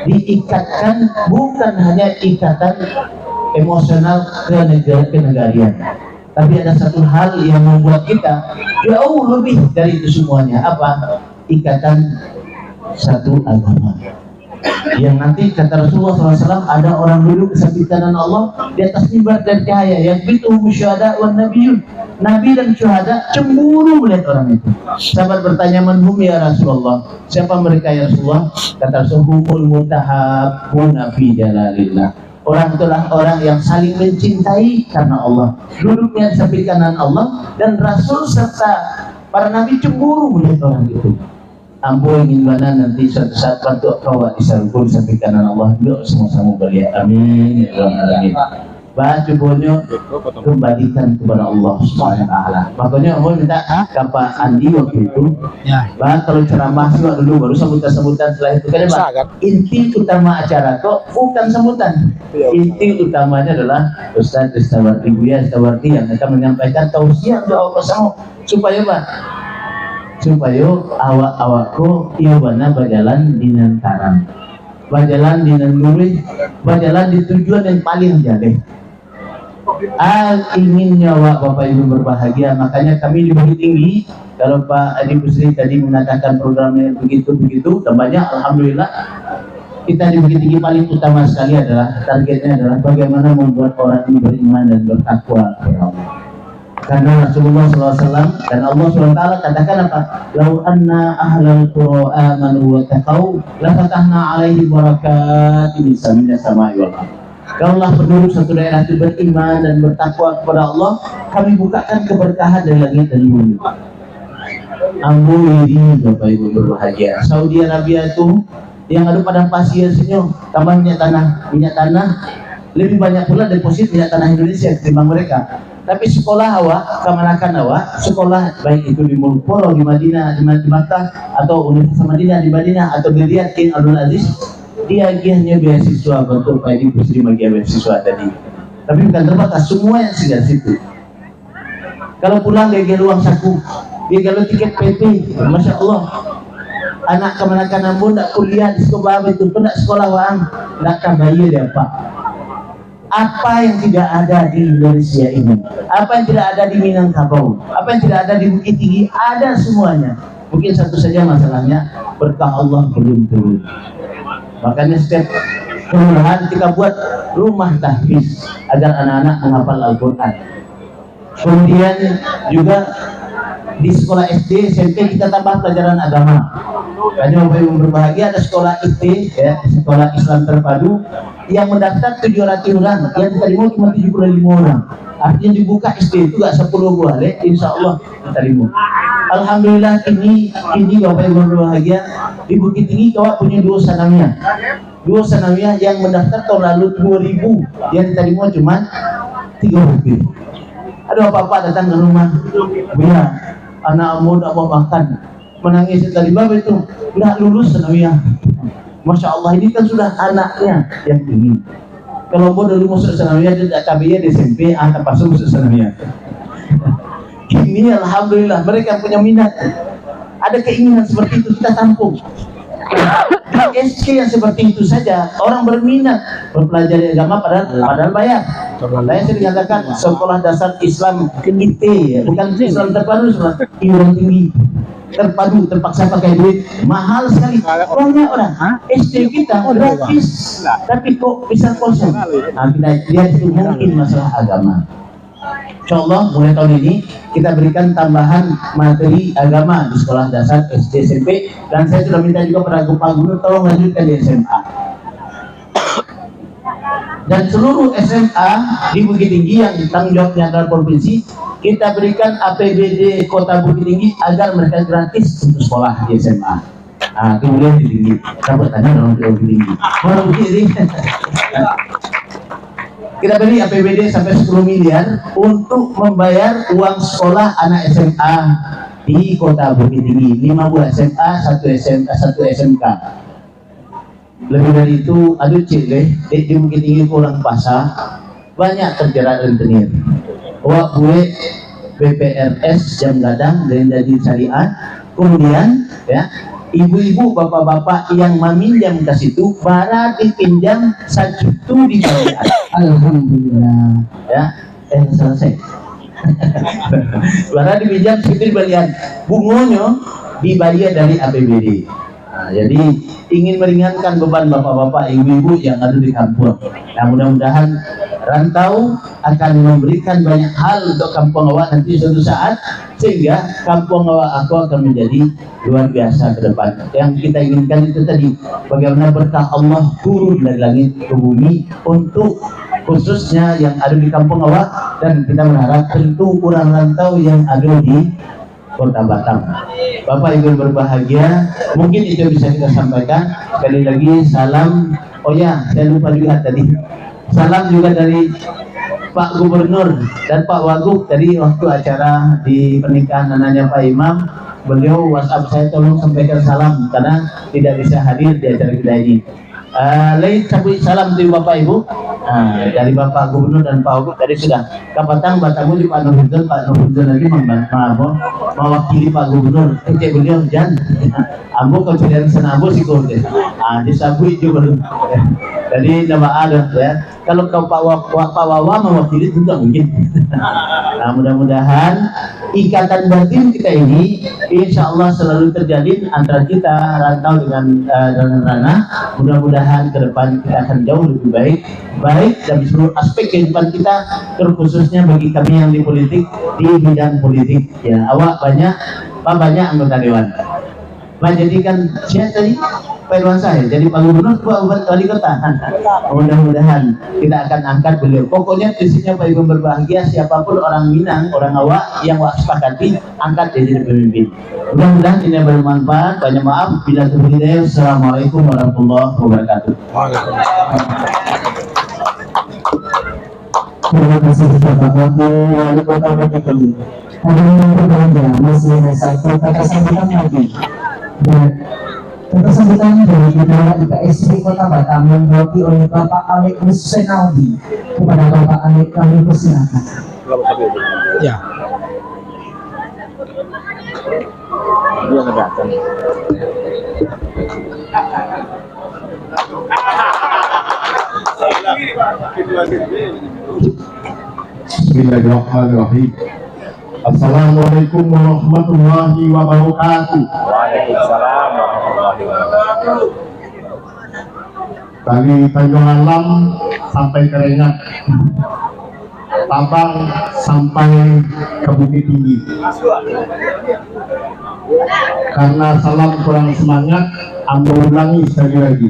diikatkan bukan hanya ikatan emosional kenegarian, tapi ada satu hal yang membuat kita jauh lebih dari itu semuanya. Apa? Ikatan satu agama. Yang nanti kata Rasulullah SAW, ada orang duduk di samping kanan Allah di atas mimbar dan cahaya yang itu syuhada wan nabiyun. Nabi dan syuhada cemburu melihat orang itu. Sahabat bertanya, manhum ya Rasulullah, siapa mereka ya Rasulullah? Kata Rasulullah, mutahabbuna fi jalalillah. Orang itulah orang yang saling mencintai karena Allah, duduknya di samping kanan Allah, dan Rasul serta para nabi cemburu melihat orang itu. Ambo ingin mana nanti suatu saat bantu kau disarukun sampai kanan Allah. Yuk sama-sama beliau. Amin ya Rabbal alamin. Baca bonyo kembalikan kepada Allah Subhanahu wa taala. Makanya Ambo minta kapa Andi waktu itu. Bah kalau ceramah sih dulu baru sambutan setelah itu kan inti utama acara kok bukan sambutan. Inti utamanya adalah Ustaz Istawarti Buya Istawarti yang akan menyampaikan tausiah doa bersama supaya awak-awakku iya bana berjalan di nantaran, berjalan di nurih, berjalan di tujuan yang paling jauh. Inginnya Bapak Ibu berbahagia, makanya kami di Bukit Tinggi. Kalau Pak Edi Busri tadi mengatakan programnya begitu dan banyak, alhamdulillah. Kita di Bukit Tinggi paling utama sekali adalah targetnya adalah bagaimana membuat orang ini beriman dan bertakwa kepada Allah. Karena Rasulullah SAW dan Allah SWT katakan apa? Lau anna ahlal qura amanu wa taqaw la fatahna alaihi barakatin minas sama'i wal ardh. Kalaulah penduduk satu daerah itu beriman dan bertakwa kepada Allah, kami bukakan keberkahan dari langit dan bumi. Ambo ini Bapak Ibu berbahagia. Saudi Arabia itu yang ada padang pasir senyum, tambah minyak tanah lebih banyak pula deposit minyak tanah Indonesia ketimbang mereka. Tapi sekolah awak, kemanakan awak, sekolah baik itu di Mulporo, di Madinah, di Makkah, atau Universitas Madinah di Madinah, atau di Riyadh King Abdul Aziz, dia hanya beasiswa bentuk Pak Edi Busri bagi beasiswa tadi. Tapi bukan terbatas, semua yang singgah situ. Kalau pulang dia uang saku, dia galau tiket PP, Masya Allah. Anak kemanakan ambon, tak kuliah di sekolah itu, pun tak sekolah wang, nak bayar dia Pak. Apa yang tidak ada di Indonesia ini, apa yang tidak ada di Minangkabau, apa yang tidak ada di Bukit Tinggi, ada semuanya. Mungkin satu saja masalahnya, berkah Allah belum turun. Makanya setiap kelurahan kita buat rumah tahfiz agar anak-anak menghafal Al-Quran. Kemudian juga di sekolah SD, SMP kita tambah pelajaran agama. Karena Bapak Ibu berbahagia ada sekolah SD, ya, sekolah Islam terpadu yang mendaftar 700 orang, yang diterima cuma 75 orang. Artinya dibuka SD itu gak 10 bulan, insya Allah diterima. Alhamdulillah ini Bapak Ibu berbahagia di Bukit Tinggi Kawak punya 2 sanawiyah. 2 sanawiyah yang mendaftar tahun lalu 2000, yang diterima cuma 3 lebih. Ada bapak datang ke rumah, Buya, anak kamu tak mau makan, menangis tadi bapak itu nggak lulus sanawiyah. Masya Allah, ini kan sudah anaknya yang ini. Kalau mau dulu masuk sanawiyah, dia cabainya di SMP, tak pasang masuk sanawiyah. Ini alhamdulillah mereka punya minat, ada keinginan seperti itu kita tampung. SD yang seperti itu saja orang berminat mempelajari agama padahal bayar. Saya sering katakan sekolah dasar Islam IT, ya, bukan Islam terpadu, iuran tinggi, terpadu, terpaksa pakai duit, mahal sekali. Banyak orang SD kita gratis, tapi kok bisa kosong. Nah, kita lihat itu mungkin masalah agama. Insya Allah mulai tahun ini kita berikan tambahan materi agama di sekolah dasar SD SMP, dan saya sudah minta juga pada Pak Gubernur tolong lanjutkan di SMA. Dan seluruh SMA di Bukit Tinggi yang tanggung jawabnya adalah provinsi, kita berikan APBD Kota Bukit Tinggi agar mereka gratis untuk sekolah di SMA. Nah, kemudian di Tinggi, dapat tanya orang di Tinggi. Orang Bukit Tinggi. Kita beri APBD sampai 10 miliar untuk membayar uang sekolah anak SMA di Kota Bukit Tinggi. 5 buah SMA, 1 SMK. Lebih dari itu, aduh cik deh, di Bukit Tinggi kurang pasar, banyak terjerat rentenir. Wak gue BPRS jam gadang dan jadi syariat. Kemudian ya, ibu-ibu, bapak-bapak yang meminjam ke situ, bara dipinjam 1 juta dibayar. Alhamdulillah. Ya, selesai. Bara dipinjam situ dibayar. Bunganya dibayar dari APBD. Nah, jadi ingin meringankan beban bapak-bapak, ibu-ibu yang ada di kampung. Nah, mudah-mudahan rantau akan memberikan banyak hal untuk kampung awak nanti suatu saat, sehingga kampung awak aku akan menjadi luar biasa ke depan. Yang kita inginkan itu tadi, bagaimana berkah Allah turun dari langit ke bumi untuk khususnya yang ada di kampung awak, dan kita berharap tentu orang rantau yang ada di Kota Batam. Bapak Ibu berbahagia, mungkin itu bisa kita sampaikan. Sekali lagi salam. Oh ya, saya lupa juga tadi. Salam juga dari Pak Gubernur dan Pak Wagub tadi waktu acara di pernikahan anaknya Pak Imam. Beliau WhatsApp saya, tolong sampaikan salam karena tidak bisa hadir di acara kita ini. Lain salam dari Bapak Ibu, dari Bapak Gubernur dan Pak Wagub tadi sudah. Kapatang batamu di Pak Nurhudun, Pak Nurhudun lagi mewakili Pak Gubernur. Cek beliau jangan. Ambo kalau tidak sana ambo sih kau deh. Disabui juga belum. Jadi nama ada ya. Kalau kau Pak Wawa mewakili itu tidak mungkin. Nah, mudah-mudahan ikatan batin kita ini insya Allah selalu terjalin antara kita rantau dengan ranah. Mudah-mudahan ke depan kita akan jauh lebih baik dalam seluruh aspek kehidupan kita, terkhususnya bagi kami yang di politik, di bidang politik. Ya, awak banyak anggota dewan. Pak jadikan siapa tadi? Pak Irwan saya jadi Pak Gubernur, Pak Wali Kota. Mudah-mudahan kita akan angkat beliau. Pokoknya prinsipnya Pak Ibu berbahagia, siapapun orang Minang, orang awak yang wak sepakati, angkat jadi pemimpin. Mudah-mudahan ini bermanfaat. Banyak maaf bila terhidayah. Assalamualaikum warahmatullahi wabarakatuh. Terima kasih Bapak Wali Kota Bukit Tinggi. Hadirin berbahagia, masih ada satu kata sambutan lagi. Dan kata sambutan dari Kepala IKSP Kota Batam yang diwakili oleh Bapak Alek Husseinaudi. Kepada Bapak Alek kami persilakan. Ya. Dia datang. Bismillahirrahmanirrahim. Assalamualaikum warahmatullahi wabarakatuh. Waalaikumsalam warahmatullahi wabarakatuh. Dari Tanjung Alam sampai Kerengat, Tabang sampai ke Bukit Tinggi. Karena salam kurang semangat, Amba ulangi sekali lagi.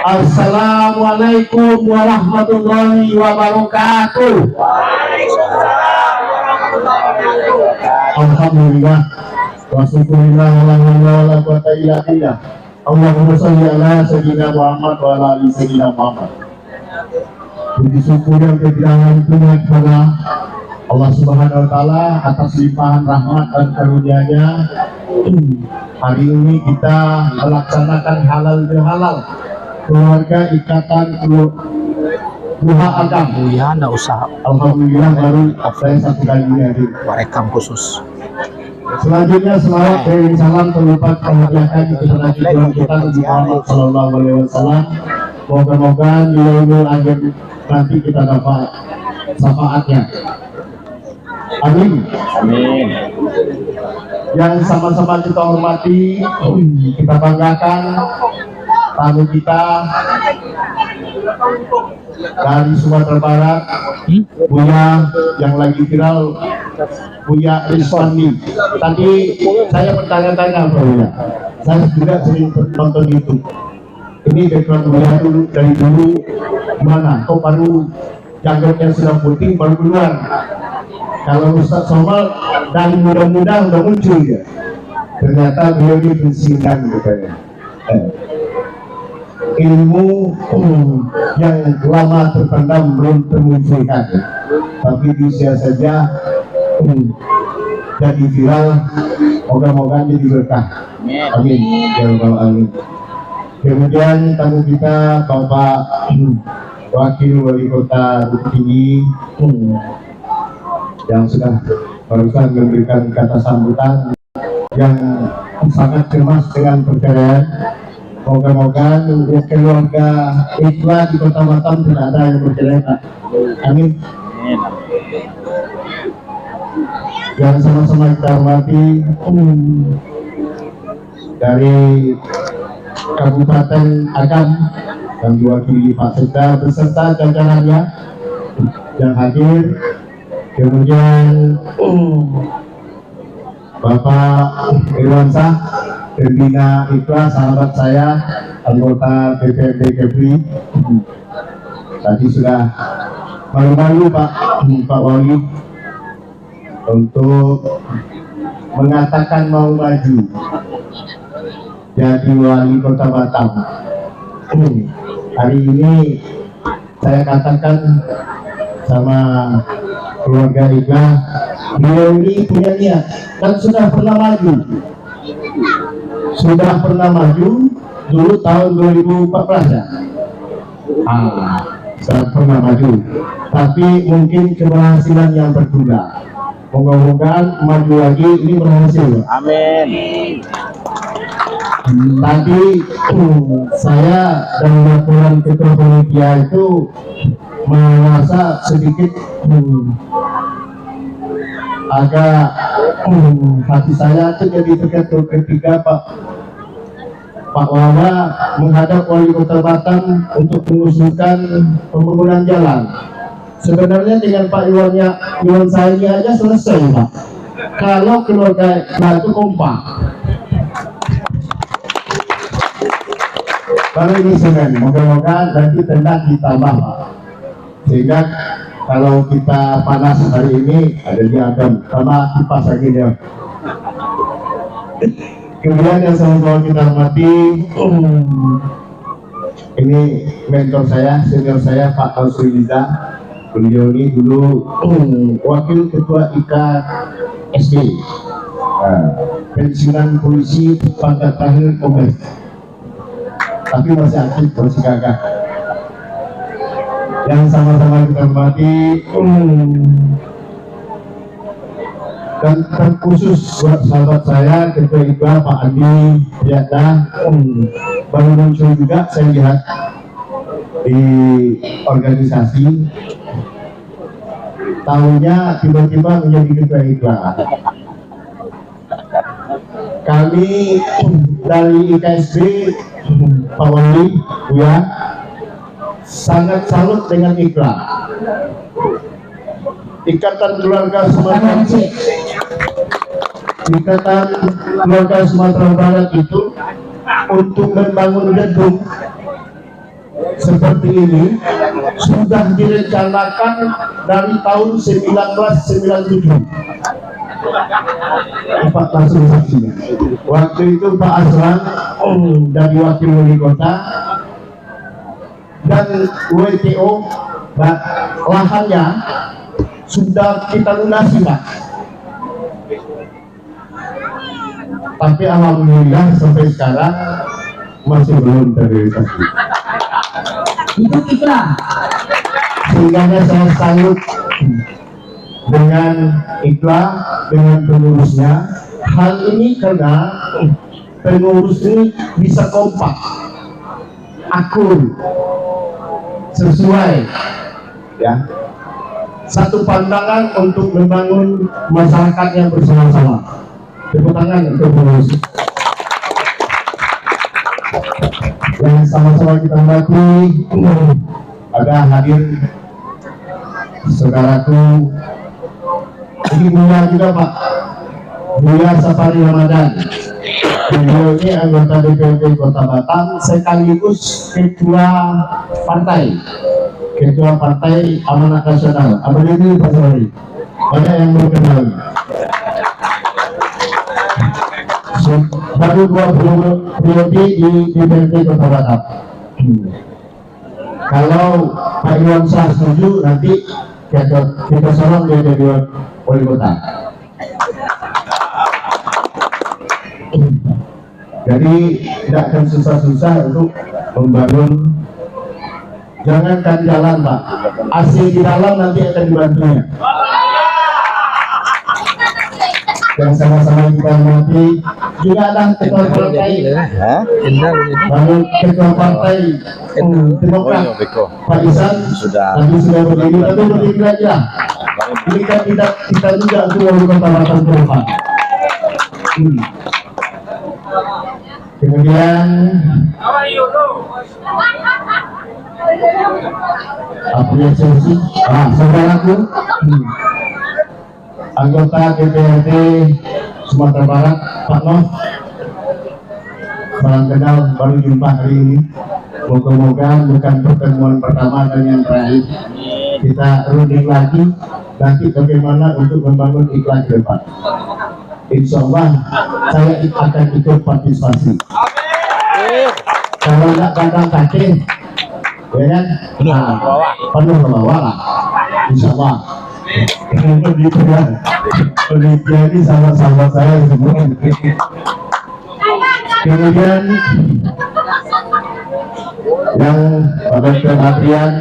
Assalamualaikum warahmatullahi wabarakatuh. Alhamdulillah wa syukurillah wa la hawla wa la quwwata illa billah. Allahumma shalli ala sayyidina Muhammad wa ala ali sayyidina Muhammad. Puji syukur yang kebilangan punya kepada Allah Subhanahu wa taala atas limpahan rahmat dan karunia-Nya. Hari ini kita melaksanakan halal bihalal keluarga ikatan Duha Adam. Ya, enggak usah. Alhamdulillah baru saya satu kali hadir. Rekam khusus. Selanjutnya selawat dan salam terlibat menghadiahkan kepada junjungan kita Nabi Muhammad Sallallahu Alaihi Wasallam. Moga-moga di umur akhir nanti kita dapat syafaatnya. Amin. Amin. Yang sama-sama kita hormati, kita banggakan tamu kita dari Sumatera Barat, Buya yang lagi viral, Buya Rizwandi. Tadi saya bertanya-tanya Buya, saya juga sering nonton YouTube. Ini background Buya dulu dari dulu mana? Kok baru janggutnya sudah putih baru keluar? Kalau Ustaz Somal dari muda-muda udah muncul ya. Ternyata beliau ini pensiunan katanya. Ilmu yang lama terpendam belum termunculkan, tapi di usia saja jadi viral. Moga-moga jadi berkah. Amin. Ya Rabbal Alamin. Kemudian tamu kita Bapak Wakil Wali Kota Bukit Tinggi yang sudah barusan memberikan kata sambutan yang sangat cemas dengan perceraian. Moga-moga keluarga ikhlas di Kota Batam tidak ada yang bercerai. Amin. Yang sama-sama kita hormati dari Kabupaten Agam yang diwakili Pak Sekda beserta jajarannya yang hadir. Kemudian Bapak Irwansyah, pembina Ikhlas, sahabat saya, anggota DPRD Kepri. Tadi sudah malu-malu Pak Wali untuk mengatakan mau maju jadi wali Kota Batam. Hari ini saya katakan sama keluarga Ikhlas, beliau ini punya niat dan sudah pernah maju dulu tahun 2014 ya. Sudah pernah maju, tapi mungkin keberhasilan yang berbeda. Moga-moga maju lagi ini berhasil. Amin. Tadi saya dan laporan ketua panitia itu merasa sedikit agak hati saya itu jadi terketuk ketika Pak Wawa menghadap Wali Kota Batam untuk mengusulkan pembangunan jalan. Sebenarnya dengan Pak Iwan saya ini aja selesai Pak, kalau keluarga itu kompak. Kalau ini semen, moga-moga nanti tenang ditambah Pak, sehingga kalau kita panas hari ini ada di Adam sama kipas lagi dia. Kemudian yang sama-sama kita hormati, ini mentor saya, senior saya Pak Ausriza. Beliau ini dulu wakil ketua IKSB, pensiunan polisi pangkat terakhir Komes, tapi masih aktif, masih gagah. Yang sama-sama kita hormati, dan terkhusus buat sahabat saya ketua Iqbal Pak Andi Yadna, baru muncul juga saya lihat di organisasi, tahunya tiba-tiba menjadi ketua Iqbal. Kami dari IKSB Pak Wali Buya sangat salut dengan Iqbal. Ikatan Keluarga Sumatera Barat itu untuk membangun gedung seperti ini sudah direncanakan dari tahun 1997. Pak langsung saksinya. Waktu itu Pak Aslan dari Wakil Wali Kota dan WTO lahannya sudah kita lunasi, Pak. Tapi alhamdulillah sampai sekarang masih belum terrealisasi. Hidup ikhlas. Sehingga saya salut dengan ikhlas, dengan pengurusnya. Hal ini karena pengurus ini bisa kompak, akur, sesuai, ya. Satu pandangan untuk membangun masyarakat yang bersama-sama. Tepuk tangan untuk pengurus. Yang sama-sama kita hormati, ada hadir saudaraku, ini Buya juga Pak, Buya Safari Ramadan. Beliau ini anggota DPRD Kota Batam, sekaligus ketua partai Amanat Nasional. Apa ini Pak Safari? Banyak yang belum kenal. Baru 20 periode di DPRD Kota Batam. Kalau Pak Iwan Syah setuju, nanti kita sorong dia jadi wali kota. Jadi tidak akan susah-susah untuk membangun. Jangankan jalan, Pak, AC di dalam nanti akan dibantunya. Yang sama-sama kita hormati juga ada ketua partai, lalu ketua partai Demokrat Pak Isan tadi sudah berdiri, tapi berdiri aja. Ini kan kita juga untuk wali kota Batam ke depan. Kemudian apresiasi saudaraku, anggota DPRD Sumatera Barat Pak Noh, salam kenal, baru jumpa hari ini. Moga-moga bukan pertemuan pertama dan yang terakhir. Kita runding lagi nanti bagaimana untuk membangun iklan ke depan. Insya Allah saya akan ikut partisipasi. Kalau nggak kandang kaki, ya kan? Penuh ke bawah lah. Insya Allah. Begitu ya. Penitia ini sama-sama saya semua. Kemudian yang pada perhatian,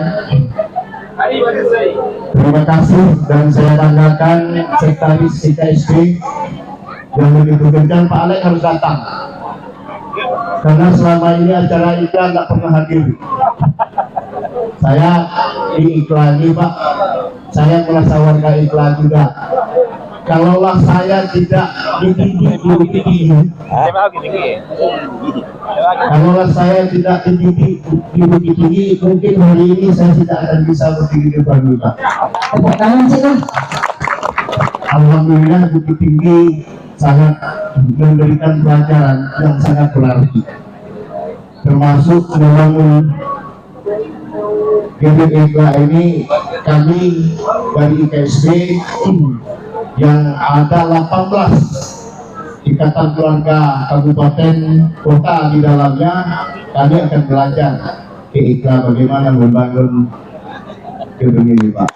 terima kasih dan saya banggakan sekretaris IKSP yang begitu kencang. Pak Alek harus datang karena selama ini acara iklan nggak pernah hadir. Saya diiklani Pak, saya merasa warga iklan juga. Kalaulah saya tidak dididik kalaulah saya tidak dididik di Bukit Tinggi, mungkin hari ini saya tidak akan bisa berdiri di depan Pak. Alhamdulillah Bukit Tinggi sangat memberikan pelajaran yang sangat berarti, termasuk membangun gedung IKLA ini. Kami dari IKSP yang ada 18 ikatan keluarga kabupaten kota di dalamnya, kami akan belajar ke IKLA bagaimana membangun gedung ini Pak.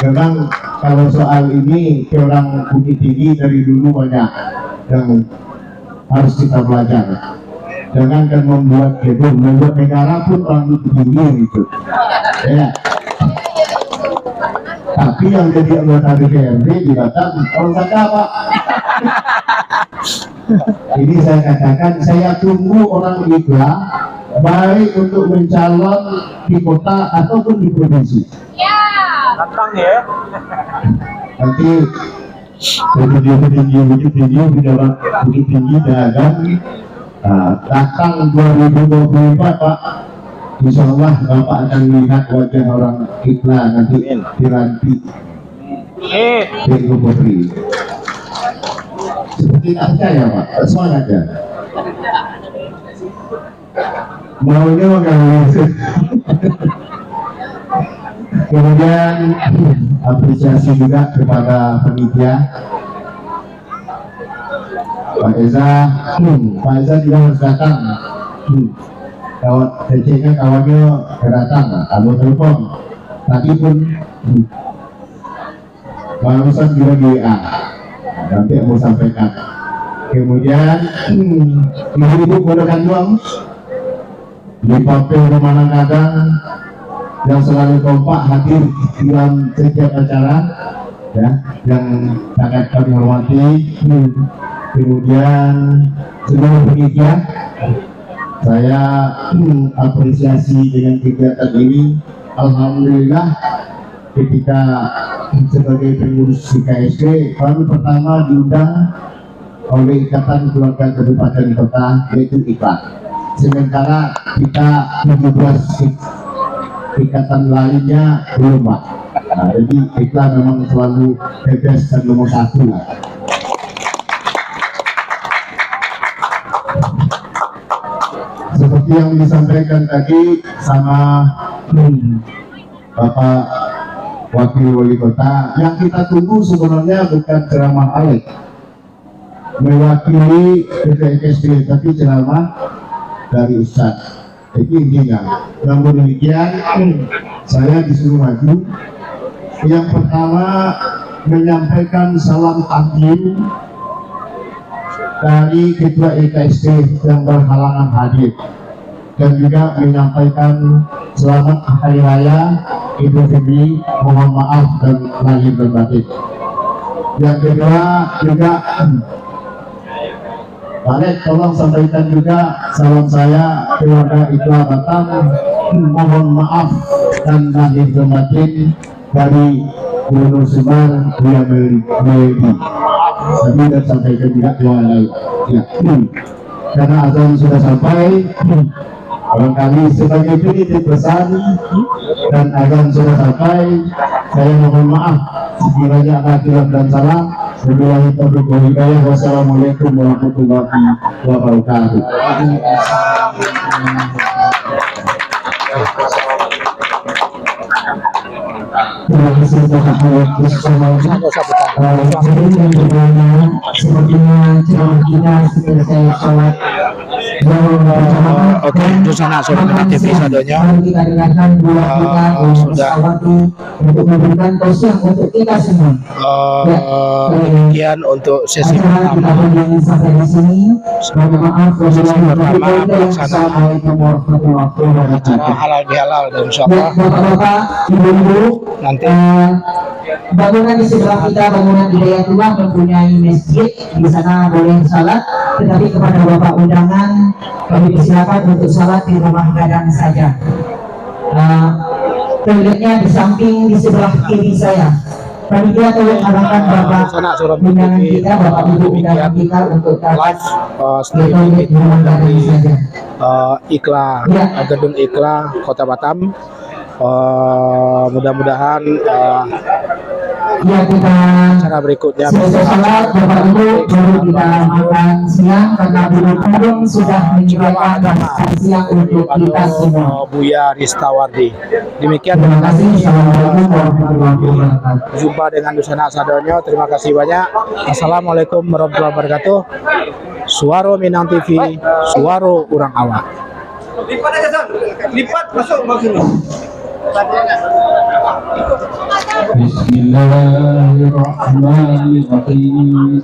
Memang kalau soal ini orang Bukit Tinggi dari dulu banyak yang harus kita belajar. Jangankan membuat gedung, membuat negara pun orang Bukit Tinggi gitu. Ya. Tapi yang jadi anggota DPRD di Batam orang Saka Pak. Ini saya katakan, saya tunggu orang IKLA baik untuk mencalon di kota ataupun di provinsi. Datang ya. Nanti Bukit Tinggi di dalam Bukit Tinggi dagang datang 2024 Pak, Insya Allah Bapak akan melihat wajah orang Ikhla nanti diranti di Putri. Seperti tak percaya Pak, soal aja. Maunya enggak. Kemudian apresiasi juga kepada panitia Pak Eza. Pak Eza juga harus datang. Kawan kecilnya kawannya kedatang, kalau telepon tadi pun barusan juga di WA, nanti mau sampaikan. Kemudian ibu-ibu Gondokan Doang di Papel Rumah Gadang yang selalu kompak hadir dalam setiap acara, ya, yang sangat kami hormati. Kemudian seluruh panitia, saya apresiasi dengan kegiatan ini. Alhamdulillah ketika sebagai pengurus KSP baru pertama diundang oleh Ikatan Keluarga Kabupaten Kota, yaitu IKLA. Sementara kita 17 ikatan lainnya belum, Pak. Nah, jadi IKLA memang selalu bebas dan nomor 1 lah. Seperti yang disampaikan tadi sama Bapak Wakil Wali Kota, yang kita tunggu sebenarnya bukan ceramah Alek mewakili PPKSP, tapi ceramah dari Ustadz. Itu intinya. Namun demikian, saya disuruh maju. Yang pertama menyampaikan salam takdim dari Ketua EKSP yang berhalangan hadir, dan juga menyampaikan selamat Hari Raya Idul Fitri, mohon maaf dan lahir dan batin. Yang kedua juga Pak Lek, tolong sampaikan juga salam saya keluarga IKLA Batam, mohon maaf dan lahir dan batin dari Gubernur Sumbar Buya Meledi. Tapi dan sampaikan juga doa lain. Ya. Karena azan sudah sampai, barangkali sebagai penitip pesan dan azan sudah sampai, saya mohon maaf sekiranya ada khilaf dan salah. Wabillahi taufiq wal hidayah. Wassalamualaikum warahmatullahi wabarakatuh. Terima kasih Bapak Alek Guskolnadi. Sepertinya ceramah kita selesai sholat. Oke, Dusana Surabaya TV sadonya kita dengarkan dua kita sudah untuk memberikan tausiah untuk kita semua. Demikian untuk sesi pertama. Sampai di sini. Mohon maaf Assalamualaikum warahmatullahi wabarakatuh. Halal bihalal dan insyaallah. Bapak-bapak, ibu-ibu, nanti bangunan di sebelah kita, bangunan Hidayatullah mempunyai masjid. Di sana boleh salat, tetapi kepada bapak undangan kami persilakan untuk salat di rumah gadang saja. Toiletnya di samping di sebelah kiri saya. Panitia tolong arahkan bapak undangan kita, bapak ibu undangan kita untuk dapat di toilet di rumah gadang saja. IKLA, Gedung IKLA Kota Batam. Mudah-mudahan ya, kita cara berikutnya selesai salat bapak ibu baru kita makan siang, karena belum sudah menyediakan makan siang untuk kita semua. Buya Ristawardi. Demikian, terima kasih. Assalamualaikum warahmatullahi wabarakatuh. Jumpa dengan Dusana Sadonyo. Terima kasih banyak. Assalamualaikum warahmatullahi wabarakatuh. Suaro Minang TV, suaro urang awak. Lipat aja, San. Lipat masuk sini. Bismillahirrahmanirrahim.